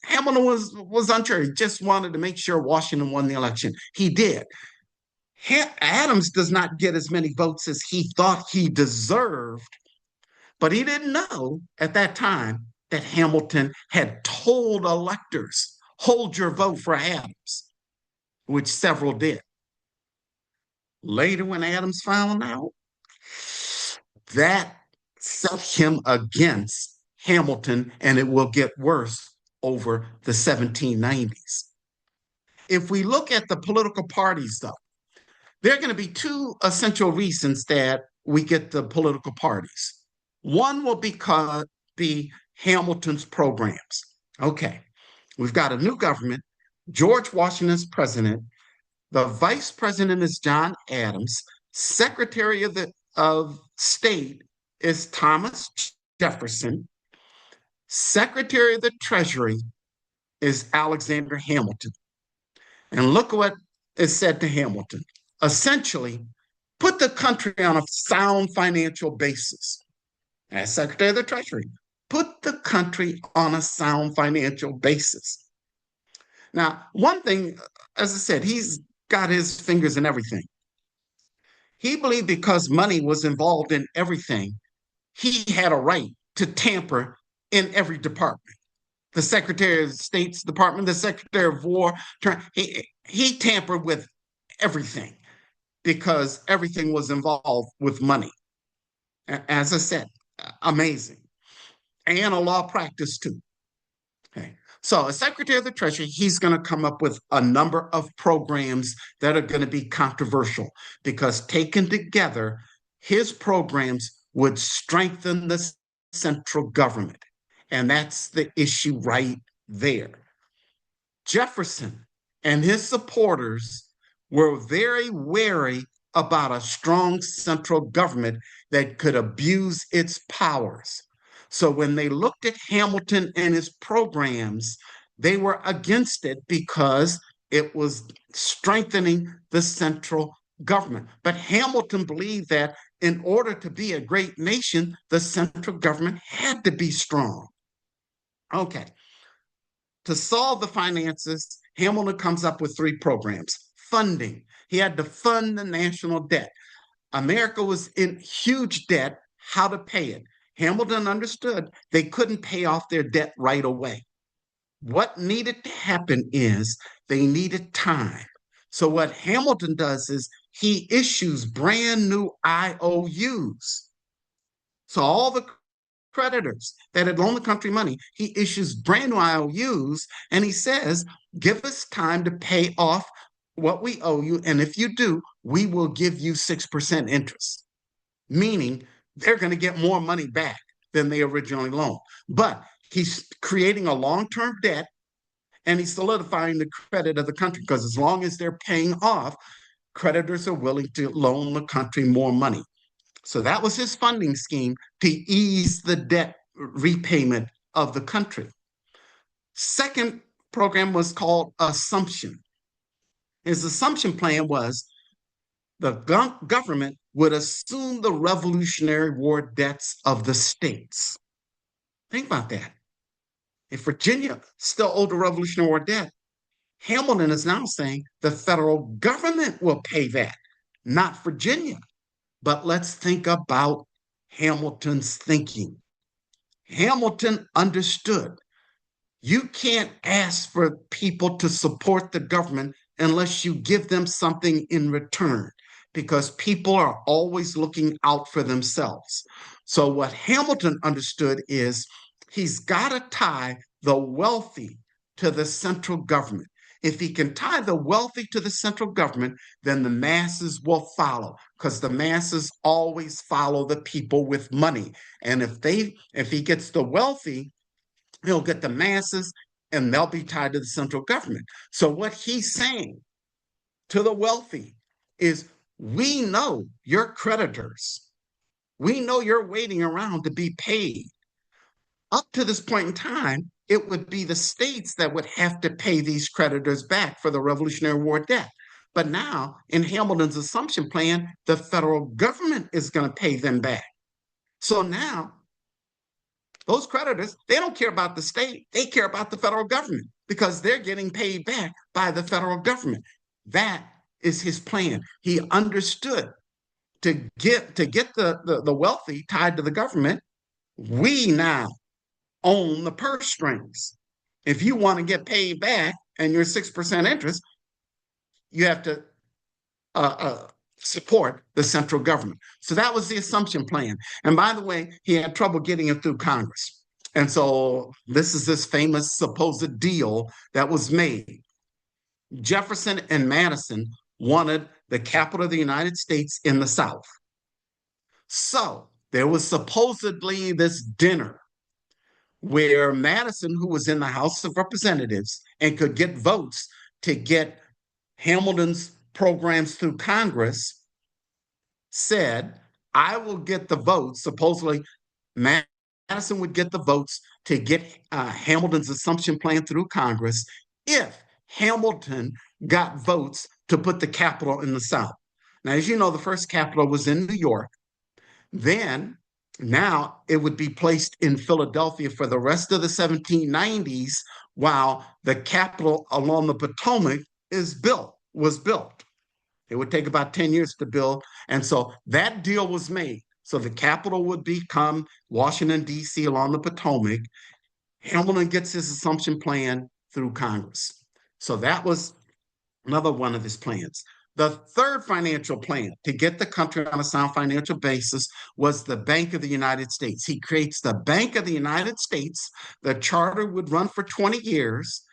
[SPEAKER 2] Hamilton was unsure. He just wanted to make sure Washington won the election. He did. Adams does not get as many votes as he thought he deserved, but he didn't know at that time that Hamilton had told electors, hold your vote for Adams, which several did. Later, when Adams found out, that set him against Hamilton, and it will get worse over the 1790s. If we look at the political parties, though, there are going to be two essential reasons that we get the political parties. One will be Hamilton's programs. Okay, we've got a new government. George Washington's president. The vice president is John Adams. Secretary of State is Thomas Jefferson. Secretary of the Treasury is Alexander Hamilton. And look what is said to Hamilton. Essentially, put the country on a sound financial basis. As Secretary of the Treasury, put the country on a sound financial basis. Now, one thing, as I said, he's got his fingers in everything. He believed because money was involved in everything, he had a right to tamper in every department. The Secretary of State's department, the Secretary of War, he tampered with everything because everything was involved with money. As I said, amazing. And a law practice too. Okay. So, as Secretary of the Treasury, he's going to come up with a number of programs that are going to be controversial because taken together, his programs would strengthen the central government. And that's the issue right there. Jefferson and his supporters were very wary about a strong central government that could abuse its powers. So when they looked at Hamilton and his programs, they were against it because it was strengthening the central government. But Hamilton believed that in order to be a great nation, the central government had to be strong. Okay, to solve the finances, Hamilton comes up with three programs. Funding. He had to fund the national debt. America was in huge debt, how to pay it. Hamilton understood they couldn't pay off their debt right away. What needed to happen is they needed time. So, what Hamilton does is he issues brand new IOUs. So, all the creditors that had loaned the country money, he issues brand new IOUs and he says, give us time to pay off what we owe you. And if you do, we will give you 6% interest, meaning they're going to get more money back than they originally loaned. But he's creating a long term debt and he's solidifying the credit of the country because as long as they're paying off, creditors are willing to loan the country more money. So that was his funding scheme to ease the debt repayment of the country. Second program was called Assumption. His assumption plan was the government would assume the Revolutionary War debts of the states. Think about that. If Virginia still owed the Revolutionary War debt, Hamilton is now saying the federal government will pay that, not Virginia. But let's think about Hamilton's thinking. Hamilton understood you can't ask for people to support the government unless you give them something in return, because people are always looking out for themselves. So, what Hamilton understood is he's got to tie the wealthy to the central government. If he can tie the wealthy to the central government, then the masses will follow because the masses always follow the people with money. And if he gets the wealthy, he'll get the masses and they'll be tied to the central government. So what he's saying to the wealthy is we know you're creditors. We know you're waiting around to be paid. Up to this point in time, it would be the states that would have to pay these creditors back for the Revolutionary War debt. But now, in Hamilton's assumption plan, the federal government is going to pay them back. So now, those creditors, they don't care about the state, they care about the federal government because they're getting paid back by the federal government. That is his plan. He understood to get the wealthy tied to the government, we now own the purse strings. If you want to get paid back and you're 6% interest, you have to support the central government. So that was the assumption plan. And by the way, he had trouble getting it through Congress. And so this is this famous supposed deal that was made. Jefferson and Madison wanted the capital of the United States in the South. So there was supposedly this dinner where Madison, who was in the House of Representatives and could get votes to get Hamilton's programs through Congress, said, I will get the votes. Supposedly, Madison would get the votes to get Hamilton's assumption plan through Congress if Hamilton got votes to put the capital in the South. Now, as you know, the first capital was in New York. Then Now it would be placed in Philadelphia for the rest of the 1790s while the Capitol along the Potomac was built. It would take about 10 years to build. And so that deal was made. So the Capitol would become Washington, D.C. along the Potomac. Hamilton gets his assumption plan through Congress. So that was another one of his plans. The third financial plan to get the country on a sound financial basis was the Bank of the United States. He creates the Bank of the United States. The charter would run for 20 years.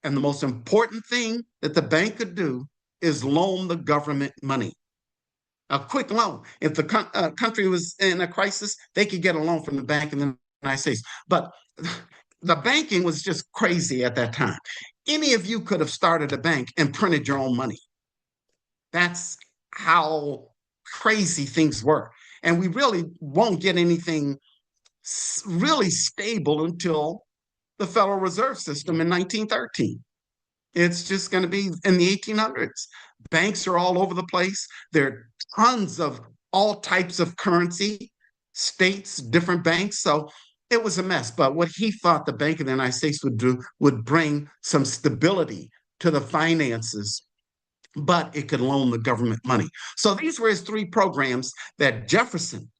[SPEAKER 2] And the most important thing that the bank could do is loan the government money, a quick loan. If the country was in a crisis, they could get a loan from the Bank of the United States. But the banking was just crazy at that time. Any of you could have started a bank and printed your own money. That's how crazy things were. And we really won't get anything really stable until the Federal Reserve System in 1913. It's just going to be in the 1800s. Banks are all over the place. There are tons of all types of currency, states, different banks. So it was a mess. But what he thought the Bank of the United States would do would bring some stability to the finances, but it could loan the government money. So these were his three programs that Jefferson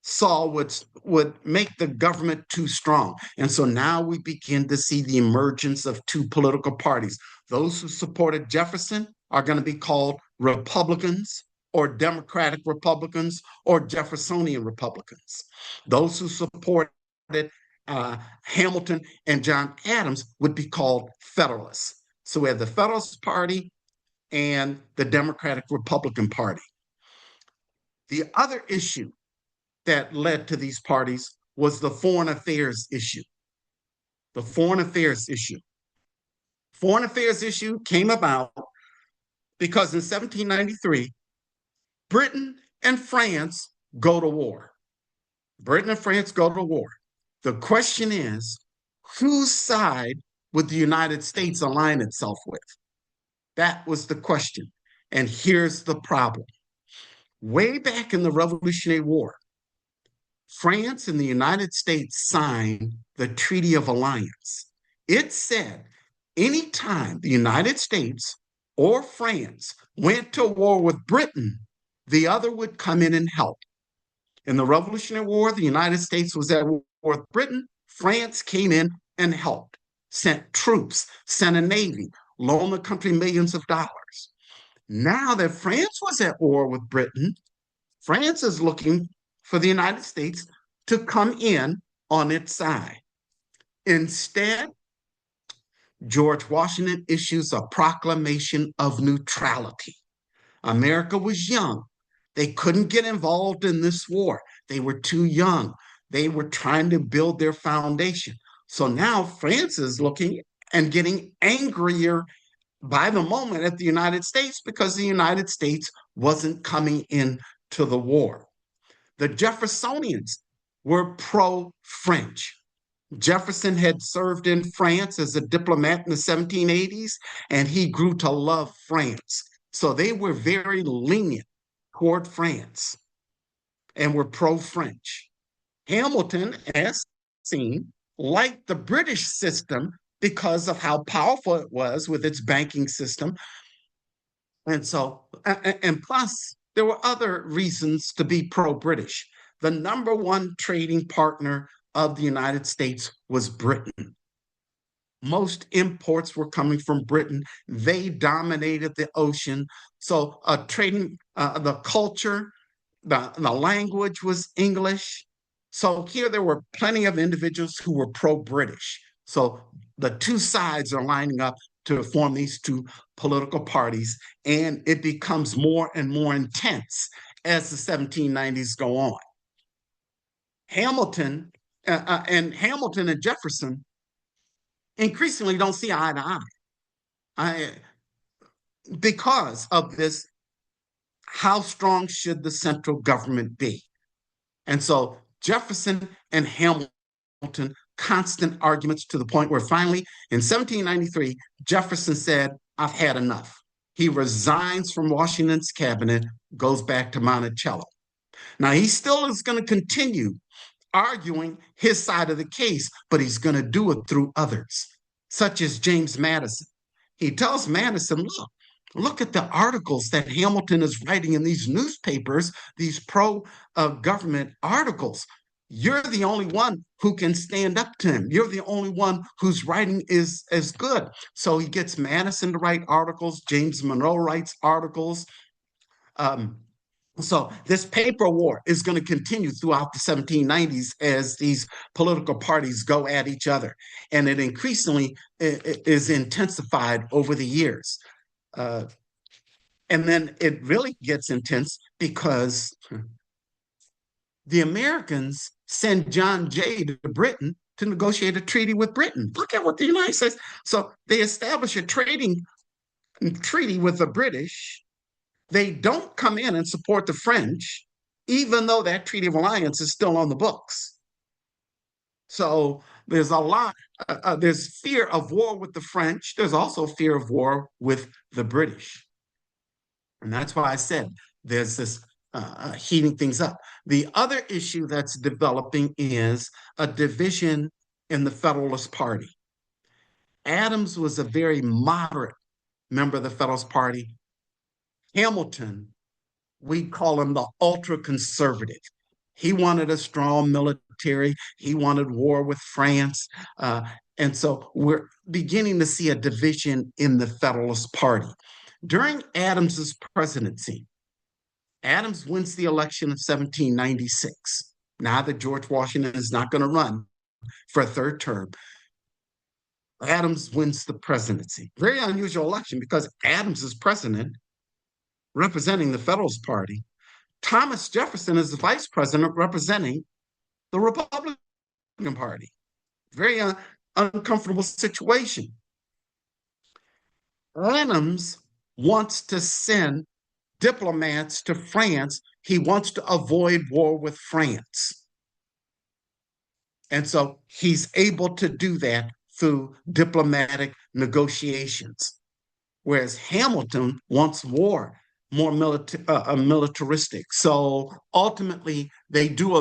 [SPEAKER 2] saw would make the government too strong. And so now we begin to see the emergence of two political parties. Those who supported Jefferson are going to be called Republicans or Democratic Republicans or Jeffersonian Republicans. Those who supported Hamilton and John Adams would be called Federalists. So we have the Federalist Party and the Democratic Republican Party. The other issue that led to these parties was the foreign affairs issue. The foreign affairs issue. Foreign affairs issue came about because in 1793, Britain and France go to war. Britain and France go to war. The question is, whose side would the United States align itself with? That was the question. And here's the problem. Way back in the Revolutionary War, France and the United States signed the Treaty of Alliance. It said anytime the United States or France went to war with Britain, the other would come in and help. In the Revolutionary War, the United States was at war with Britain. France came in and helped, sent troops, sent a navy, loaned the country millions of dollars. Now that France was at war with Britain, France is looking for the United States to come in on its side. Instead, George Washington issues a proclamation of neutrality. America was young. They couldn't get involved in this war. They were too young. They were trying to build their foundation. So now France is looking and getting angrier by the moment at the United States because the United States wasn't coming into the war. The Jeffersonians were pro-French. Jefferson had served in France as a diplomat in the 1780s, and he grew to love France. So they were very lenient toward France and were pro-French. Hamilton, as seen, liked the British system because of how powerful it was with its banking system. And so, and plus, there were other reasons to be pro-British. The number one trading partner of the United States was Britain. Most imports were coming from Britain. They dominated the ocean. So trading, the culture, the language was English. So here there were plenty of individuals who were pro-British. So the two sides are lining up to form these two political parties, and it becomes more and more intense as the 1790s go on. Hamilton Hamilton and Jefferson increasingly don't see eye to eye. I, because of this, how strong should the central government be? And so Jefferson and Hamilton, constant arguments to the point where finally in 1793, Jefferson said, I've had enough. He resigns from Washington's cabinet, goes back to Monticello. Now, he still is going to continue arguing his side of the case, but he's going to do it through others, such as James Madison. He tells Madison, look at the articles that Hamilton is writing in these newspapers, these pro government articles. You're the only one who can stand up to him. You're the only one whose writing is as good. So he gets Madison to write articles. James Monroe writes articles. Um, so this paper war is going to continue throughout the 1790s as these political parties go at each other. And it increasingly is intensified over the years. Uh, and then it really gets intense because the Americans send John Jay to Britain to negotiate a treaty with Britain. Look at what the United States. So they establish a trading treaty with the British. They don't come in and support the French, even though that Treaty of Alliance is still on the books. So there's a lot, there's fear of war with the French. There's also fear of war with the British. And that's why I said there's this heating things up. The other issue that's developing is a division in the Federalist Party. Adams was a very moderate member of the Federalist Party. Hamilton, we call him the ultra conservative. He wanted a strong military. He wanted war with France. And so we're beginning to see a division in the Federalist Party. During Adams's presidency, Adams wins the election of 1796. Now that George Washington is not going to run for a third term, Adams wins the presidency. Very unusual election because Adams is president representing the Federalist Party. Thomas Jefferson is the vice president representing the Republican Party. Very uncomfortable situation. Adams wants to send diplomats to France. He wants to avoid war with France. And so he's able to do that through diplomatic negotiations. Whereas Hamilton wants war, more militaristic. So ultimately, they do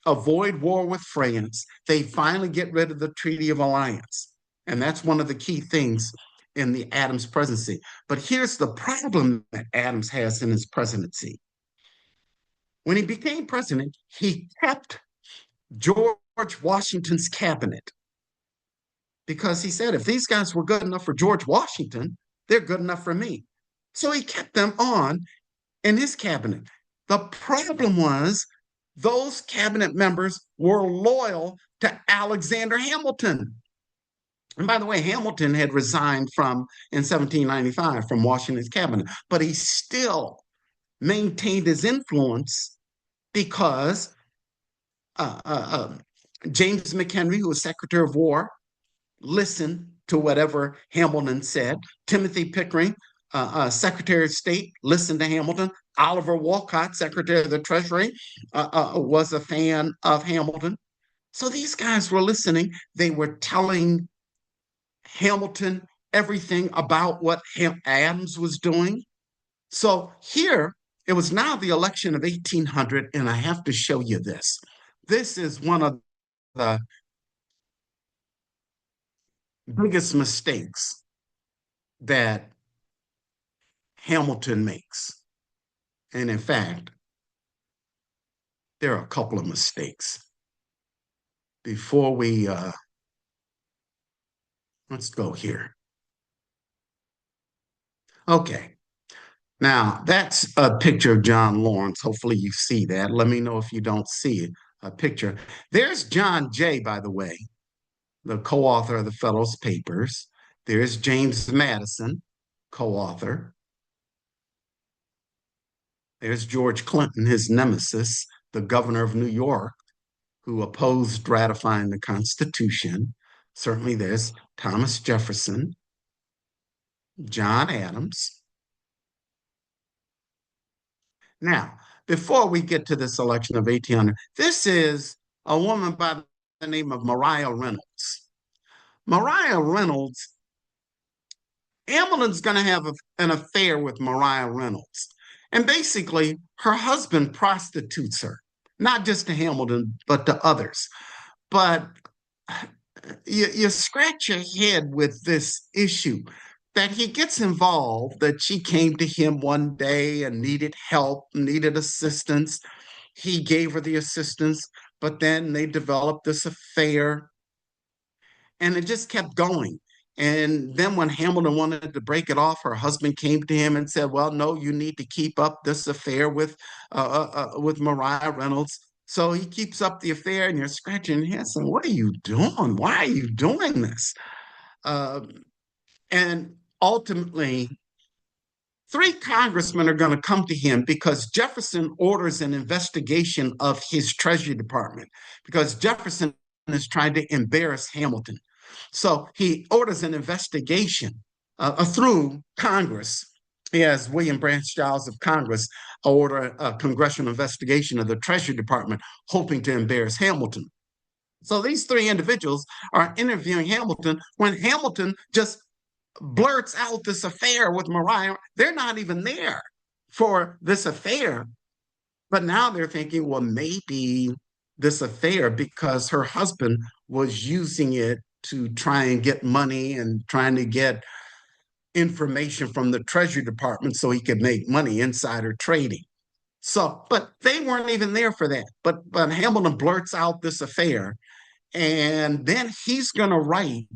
[SPEAKER 2] avoid war with France. They finally get rid of the Treaty of Alliance. And that's one of the key things in the Adams presidency. But here's the problem that Adams has in his presidency. When he became president, he kept George Washington's cabinet because he said, if these guys were good enough for George Washington, they're good enough for me. So he kept them on in his cabinet. The problem was those cabinet members were loyal to Alexander Hamilton. And by the way, Hamilton had resigned in 1795 from Washington's cabinet, but he still maintained his influence because James McHenry, who was Secretary of War, listened to whatever Hamilton said. Timothy Pickering, Secretary of State, listened to Hamilton. Oliver Wolcott, Secretary of the Treasury, was a fan of Hamilton. So these guys were listening. They were telling Hamilton everything about what Adams was doing. So here, it was now the election of 1800, and I have to show you this. This is one of the biggest mistakes that Hamilton makes. And in fact, there are a couple of mistakes. Before we, let's go here. Okay. Now, that's a picture of John Lawrence. Hopefully you see that. Let me know if you don't see a picture. There's John Jay, by the way, the co-author of the Federalist Papers. There's James Madison, co-author. There's George Clinton, his nemesis, the governor of New York, who opposed ratifying the Constitution. Certainly there's Thomas Jefferson, John Adams. Now, before we get to this election of 1800, this is a woman by the name of Maria Reynolds. Maria Reynolds, Hamilton's going to have an affair with Maria Reynolds. And basically, her husband prostitutes her. not just to Hamilton, but to others. But you scratch your head with this issue that he gets involved, that she came to him one day and needed help, needed assistance. He gave her the assistance, but then they developed this affair and it just kept going. And then when Hamilton wanted to break it off, her husband came to him and said, "Well, no, you need to keep up this affair with Mariah Reynolds." So he keeps up the affair, and you're scratching your head saying, "What are you doing? Why are you doing this?" Uh, and ultimately, three congressmen are going to come to him because Jefferson orders an investigation of his Treasury Department because Jefferson is trying to embarrass Hamilton. So he orders an investigation through Congress. He has William Branch Giles of Congress order a congressional investigation of the Treasury Department, hoping to embarrass Hamilton. So these three individuals are interviewing Hamilton when Hamilton just blurts out this affair with Mariah. They're not even there for this affair, but now they're thinking, well, maybe this affair, because her husband was using it to try and get money and trying to get information from the Treasury Department so he could make money, insider trading. So, but they weren't even there for that. But Hamilton blurts out this affair, and then he's going to write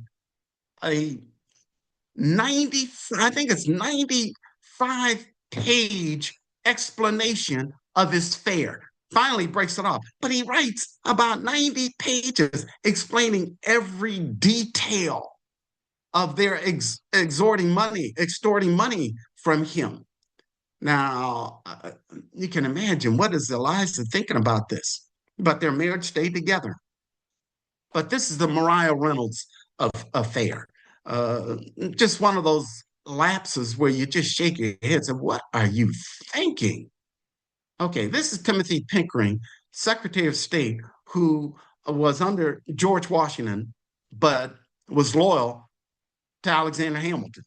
[SPEAKER 2] a 90, I think it's 95-page explanation of his fare. Finally breaks it off. But he writes about 90 pages explaining every detail of their extorting money from him. Now, you can imagine what is Eliza thinking about this. But their marriage stayed together. But this is the Mariah Reynolds affair. Uh, just one of those lapses where you just shake your head and say, what are you thinking? Okay, this is Timothy Pickering, Secretary of State, who was under George Washington, but was loyal to Alexander Hamilton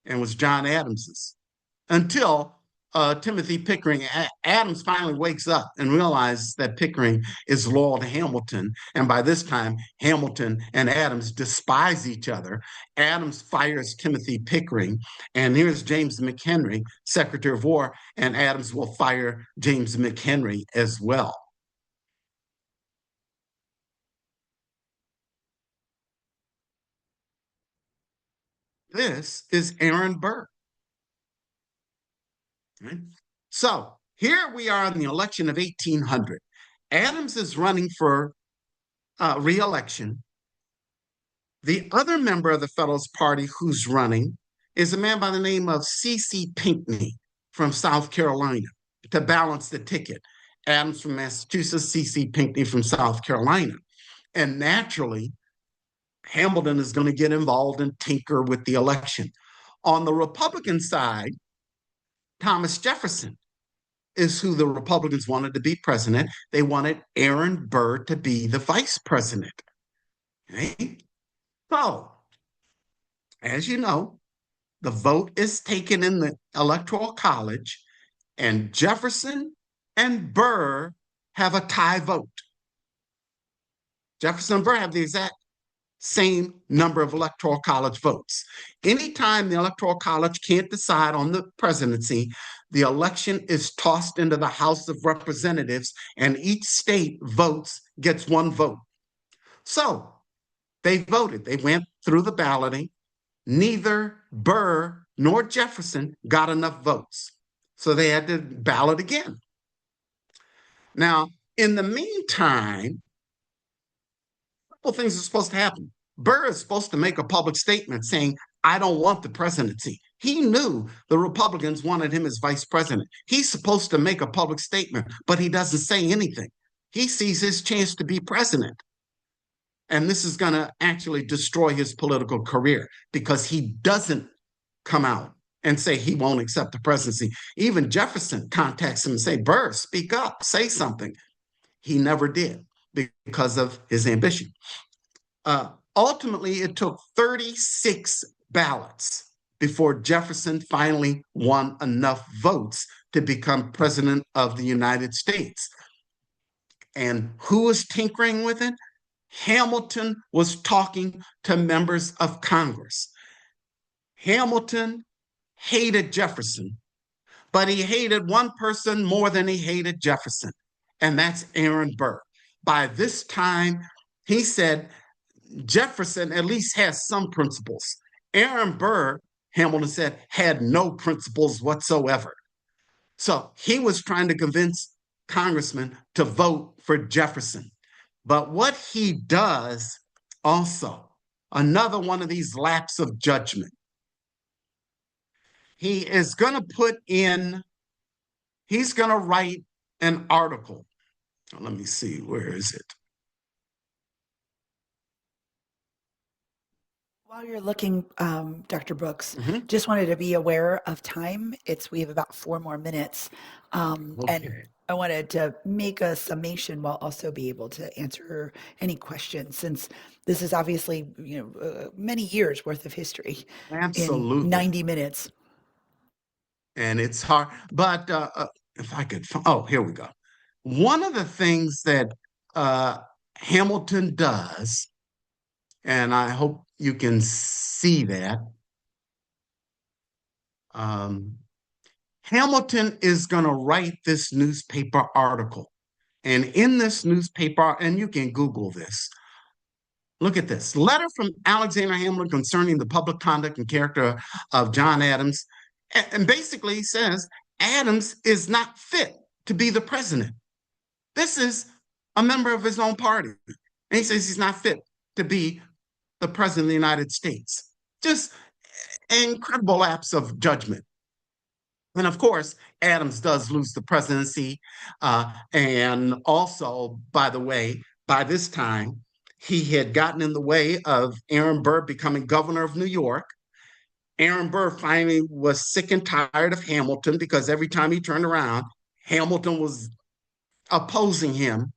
[SPEAKER 2] and was John Adams's until Timothy Pickering. Adams finally wakes up and realizes that Pickering is loyal to Hamilton. And by this time, Hamilton and Adams despise each other. Adams fires Timothy Pickering. And here's James McHenry, Secretary of War, and Adams will fire James McHenry as well. This is Aaron Burr. Right? So here we are in the election of 1800. Adams is running for re-election. The other member of the Federalist Party who's running is a man by the name of C.C. Pinckney from South Carolina to balance the ticket. Adams from Massachusetts, C.C. Pinckney from South Carolina. And naturally, Hamilton is going to get involved and tinker with the election. On the Republican side, Thomas Jefferson is who the Republicans wanted to be president. They wanted Aaron Burr to be the vice president. Okay? So, as you know, the vote is taken in the Electoral College, and Jefferson and Burr have a tie vote. Jefferson and Burr have the exact same number of Electoral College votes. Anytime the Electoral College can't decide on the presidency, the election is tossed into the House of Representatives, and each state gets one vote. So they voted. They went through the balloting. Neither Burr nor Jefferson got enough votes. So they had to ballot again. Now, in the meantime, a couple things are supposed to happen. Burr is supposed to make a public statement saying, I don't want the presidency. He knew the Republicans wanted him as vice president. He's supposed to make a public statement, but he doesn't say anything. He sees his chance to be president. And this is going to actually destroy his political career because he doesn't come out and say he won't accept the presidency. Even Jefferson contacts him and say, Burr, speak up, say something. He never did because of his ambition. Ultimately, it took 36 ballots before Jefferson finally won enough votes to become president of the United States. And who was tinkering with it? Hamilton was talking to members of Congress. Hamilton hated Jefferson, but he hated one person more than he hated Jefferson, and that's Aaron Burr. By this time, he said Jefferson at least has some principles. Aaron Burr, Hamilton said, had no principles whatsoever. So he was trying to convince congressmen to vote for Jefferson. But what he does also, another one of these laps of judgment, he is going to put in, he's going to write an article. Let me see, where is it?
[SPEAKER 1] While you're looking, Dr. Brooks,
[SPEAKER 2] Mm-hmm.
[SPEAKER 1] just wanted to be aware of time. We have about 4 more minutes. And
[SPEAKER 2] Okay,
[SPEAKER 1] I wanted to make a summation while also be able to answer any questions, since this is obviously, many years worth of history in
[SPEAKER 2] absolutely.
[SPEAKER 1] 90 minutes.
[SPEAKER 2] And it's hard, but if I could, oh, here we go. One of the things that uh, Hamilton does, and I hope you can see that, um, Hamilton is going to write this newspaper article. And in this newspaper, and you can Google this, look at this letter from Alexander Hamilton concerning the public conduct and character of John Adams. And basically says Adams is not fit to be the president. This is a member of his own party. And he says he's not fit to be the president of the United States. Just incredible lapse of judgment. And of course, Adams does lose the presidency. And also, by the way, by this time, he had gotten in the way of Aaron Burr becoming governor of New York. Aaron Burr finally was sick and tired of Hamilton because every time he turned around, Hamilton was opposing him.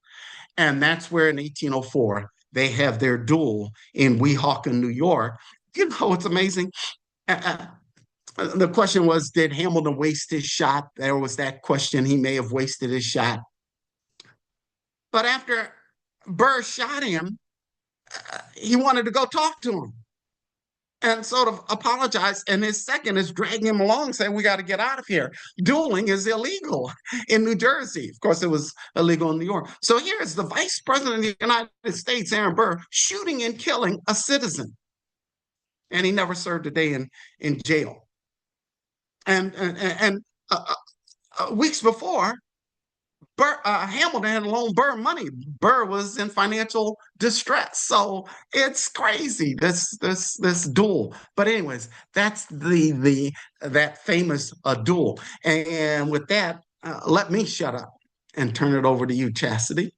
[SPEAKER 2] And that's where in 1804, they have their duel in Weehawken, New York. You know, it's amazing. Uh, the question was, did Hamilton waste his shot? There was that question. He may have wasted his shot. But after Burr shot him, he wanted to go talk to him and sort of apologize. And his second is dragging him along, saying, we got to get out of here. Dueling is illegal in New Jersey. Of course, it was illegal in New York. So here's the vice president of the United States, Aaron Burr, shooting and killing a citizen. And he never served a day in jail. And weeks before, Hamilton had loaned Burr money. Burr was in financial distress, so it's crazy this duel. But anyways, that's the that famous duel. And with that, let me shut up and turn it over to you, Chastity.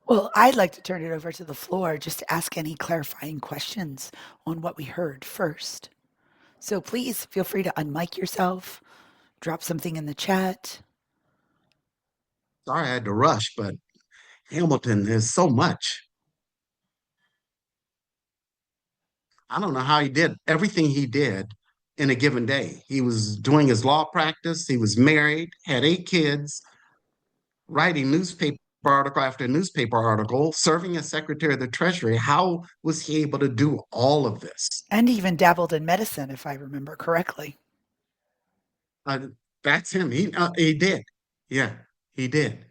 [SPEAKER 1] Well, I'd like to turn it over to the floor just to ask any clarifying questions on what we heard first. So please feel free to unmic yourself, drop something in the chat.
[SPEAKER 2] Sorry I had to rush, but Hamilton is so much. I don't know how he did everything he did in a given day. He was doing his law practice, he was married, had 8 kids, writing newspaper article after newspaper article, serving as Secretary of the Treasury. How was he able to do all of this?
[SPEAKER 1] And even dabbled in medicine, if I remember correctly.
[SPEAKER 2] Uh, that's him. He did. Yeah, he did.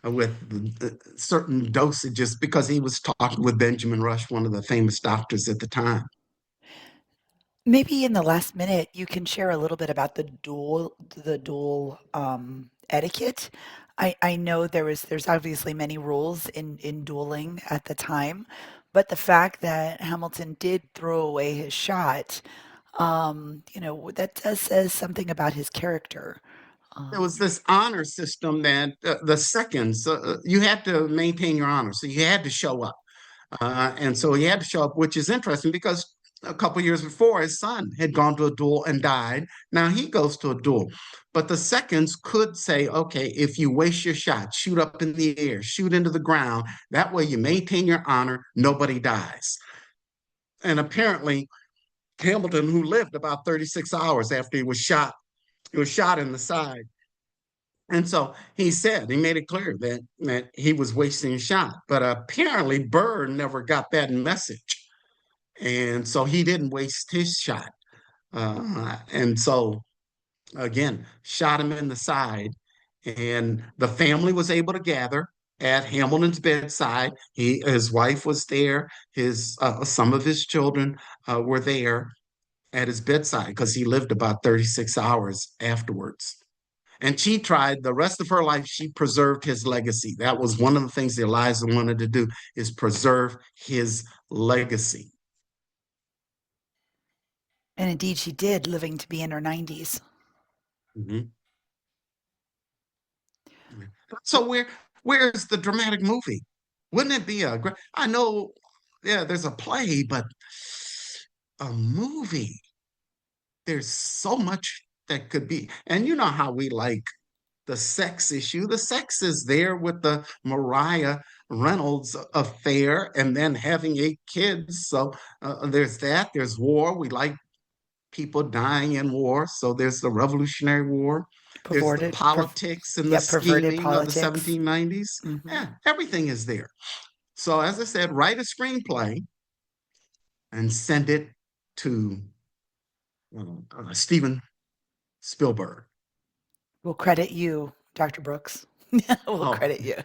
[SPEAKER 2] With certain dosages because he was talking with Benjamin Rush, one of the famous doctors at the time.
[SPEAKER 1] Maybe in the last minute, you can share a little bit about the dual etiquette. I know there's obviously many rules in dueling at the time, but the fact that Hamilton did throw away his shot, that does says something about his character.
[SPEAKER 2] There was
[SPEAKER 1] Um,
[SPEAKER 2] this honor system that the seconds, you had to maintain your honor. So you had to show up. And so he had to show up, which is interesting because a couple years before, his son had gone to a duel and died. Now he goes to a duel. But the seconds could say, okay, if you waste your shot, shoot up in the air, shoot into the ground. That way you maintain your honor, nobody dies. And apparently, Hamilton, who lived about 36 hours after he was shot. He was shot in the side. And so he made it clear that he was wasting a shot. But apparently, Burr never got that message. And so he didn't waste his shot. And so, again, shot him in the side. And the family was able to gather at Hamilton's bedside. His wife was there. Some of his children were there at his bedside because he lived about 36 hours afterwards. And she tried the rest of her life, she preserved his legacy. That was one of the things that Eliza wanted to do, is preserve his legacy.
[SPEAKER 1] And indeed, she did, living to be in her 90s.
[SPEAKER 2] Mhm. So where's the dramatic movie? Wouldn't it be a great? I know, yeah, there's a play, but a movie. There's so much that could be. And you know how we like the sex issue. The sex is there with the Mariah Reynolds affair and then having 8 kids. So there's that. There's war. We like people dying in war. So there's the Revolutionary War. There's the
[SPEAKER 1] Perverted,
[SPEAKER 2] politics and the
[SPEAKER 1] yeah, perverted
[SPEAKER 2] scheming of the
[SPEAKER 1] politics.
[SPEAKER 2] 1790s.
[SPEAKER 1] Hmm.
[SPEAKER 2] Yeah, everything is there. So as I said, write a screenplay and send it to Steven Spielberg.
[SPEAKER 1] We'll credit you, Dr. Brooks. We'll
[SPEAKER 2] Oh,
[SPEAKER 1] credit you.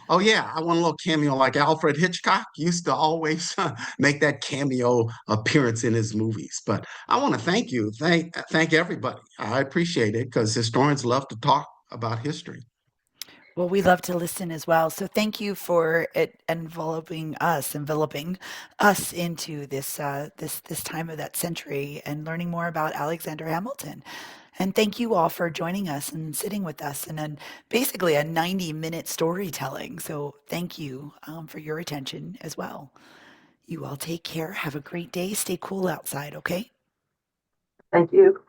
[SPEAKER 2] oh yeah, I want a little cameo like Alfred Hitchcock used to always make that cameo appearance in his movies. But I want to thank you, thank everybody. I appreciate it because historians love to talk about history.
[SPEAKER 1] Well, we love to listen as well. So thank you for it enveloping us into this time of that century and learning more about Alexander Hamilton. And thank you all for joining us and sitting with us in basically a 90-minute storytelling. So thank you for your attention as well. You all take care. Have a great day. Stay cool outside, okay?
[SPEAKER 3] Thank you.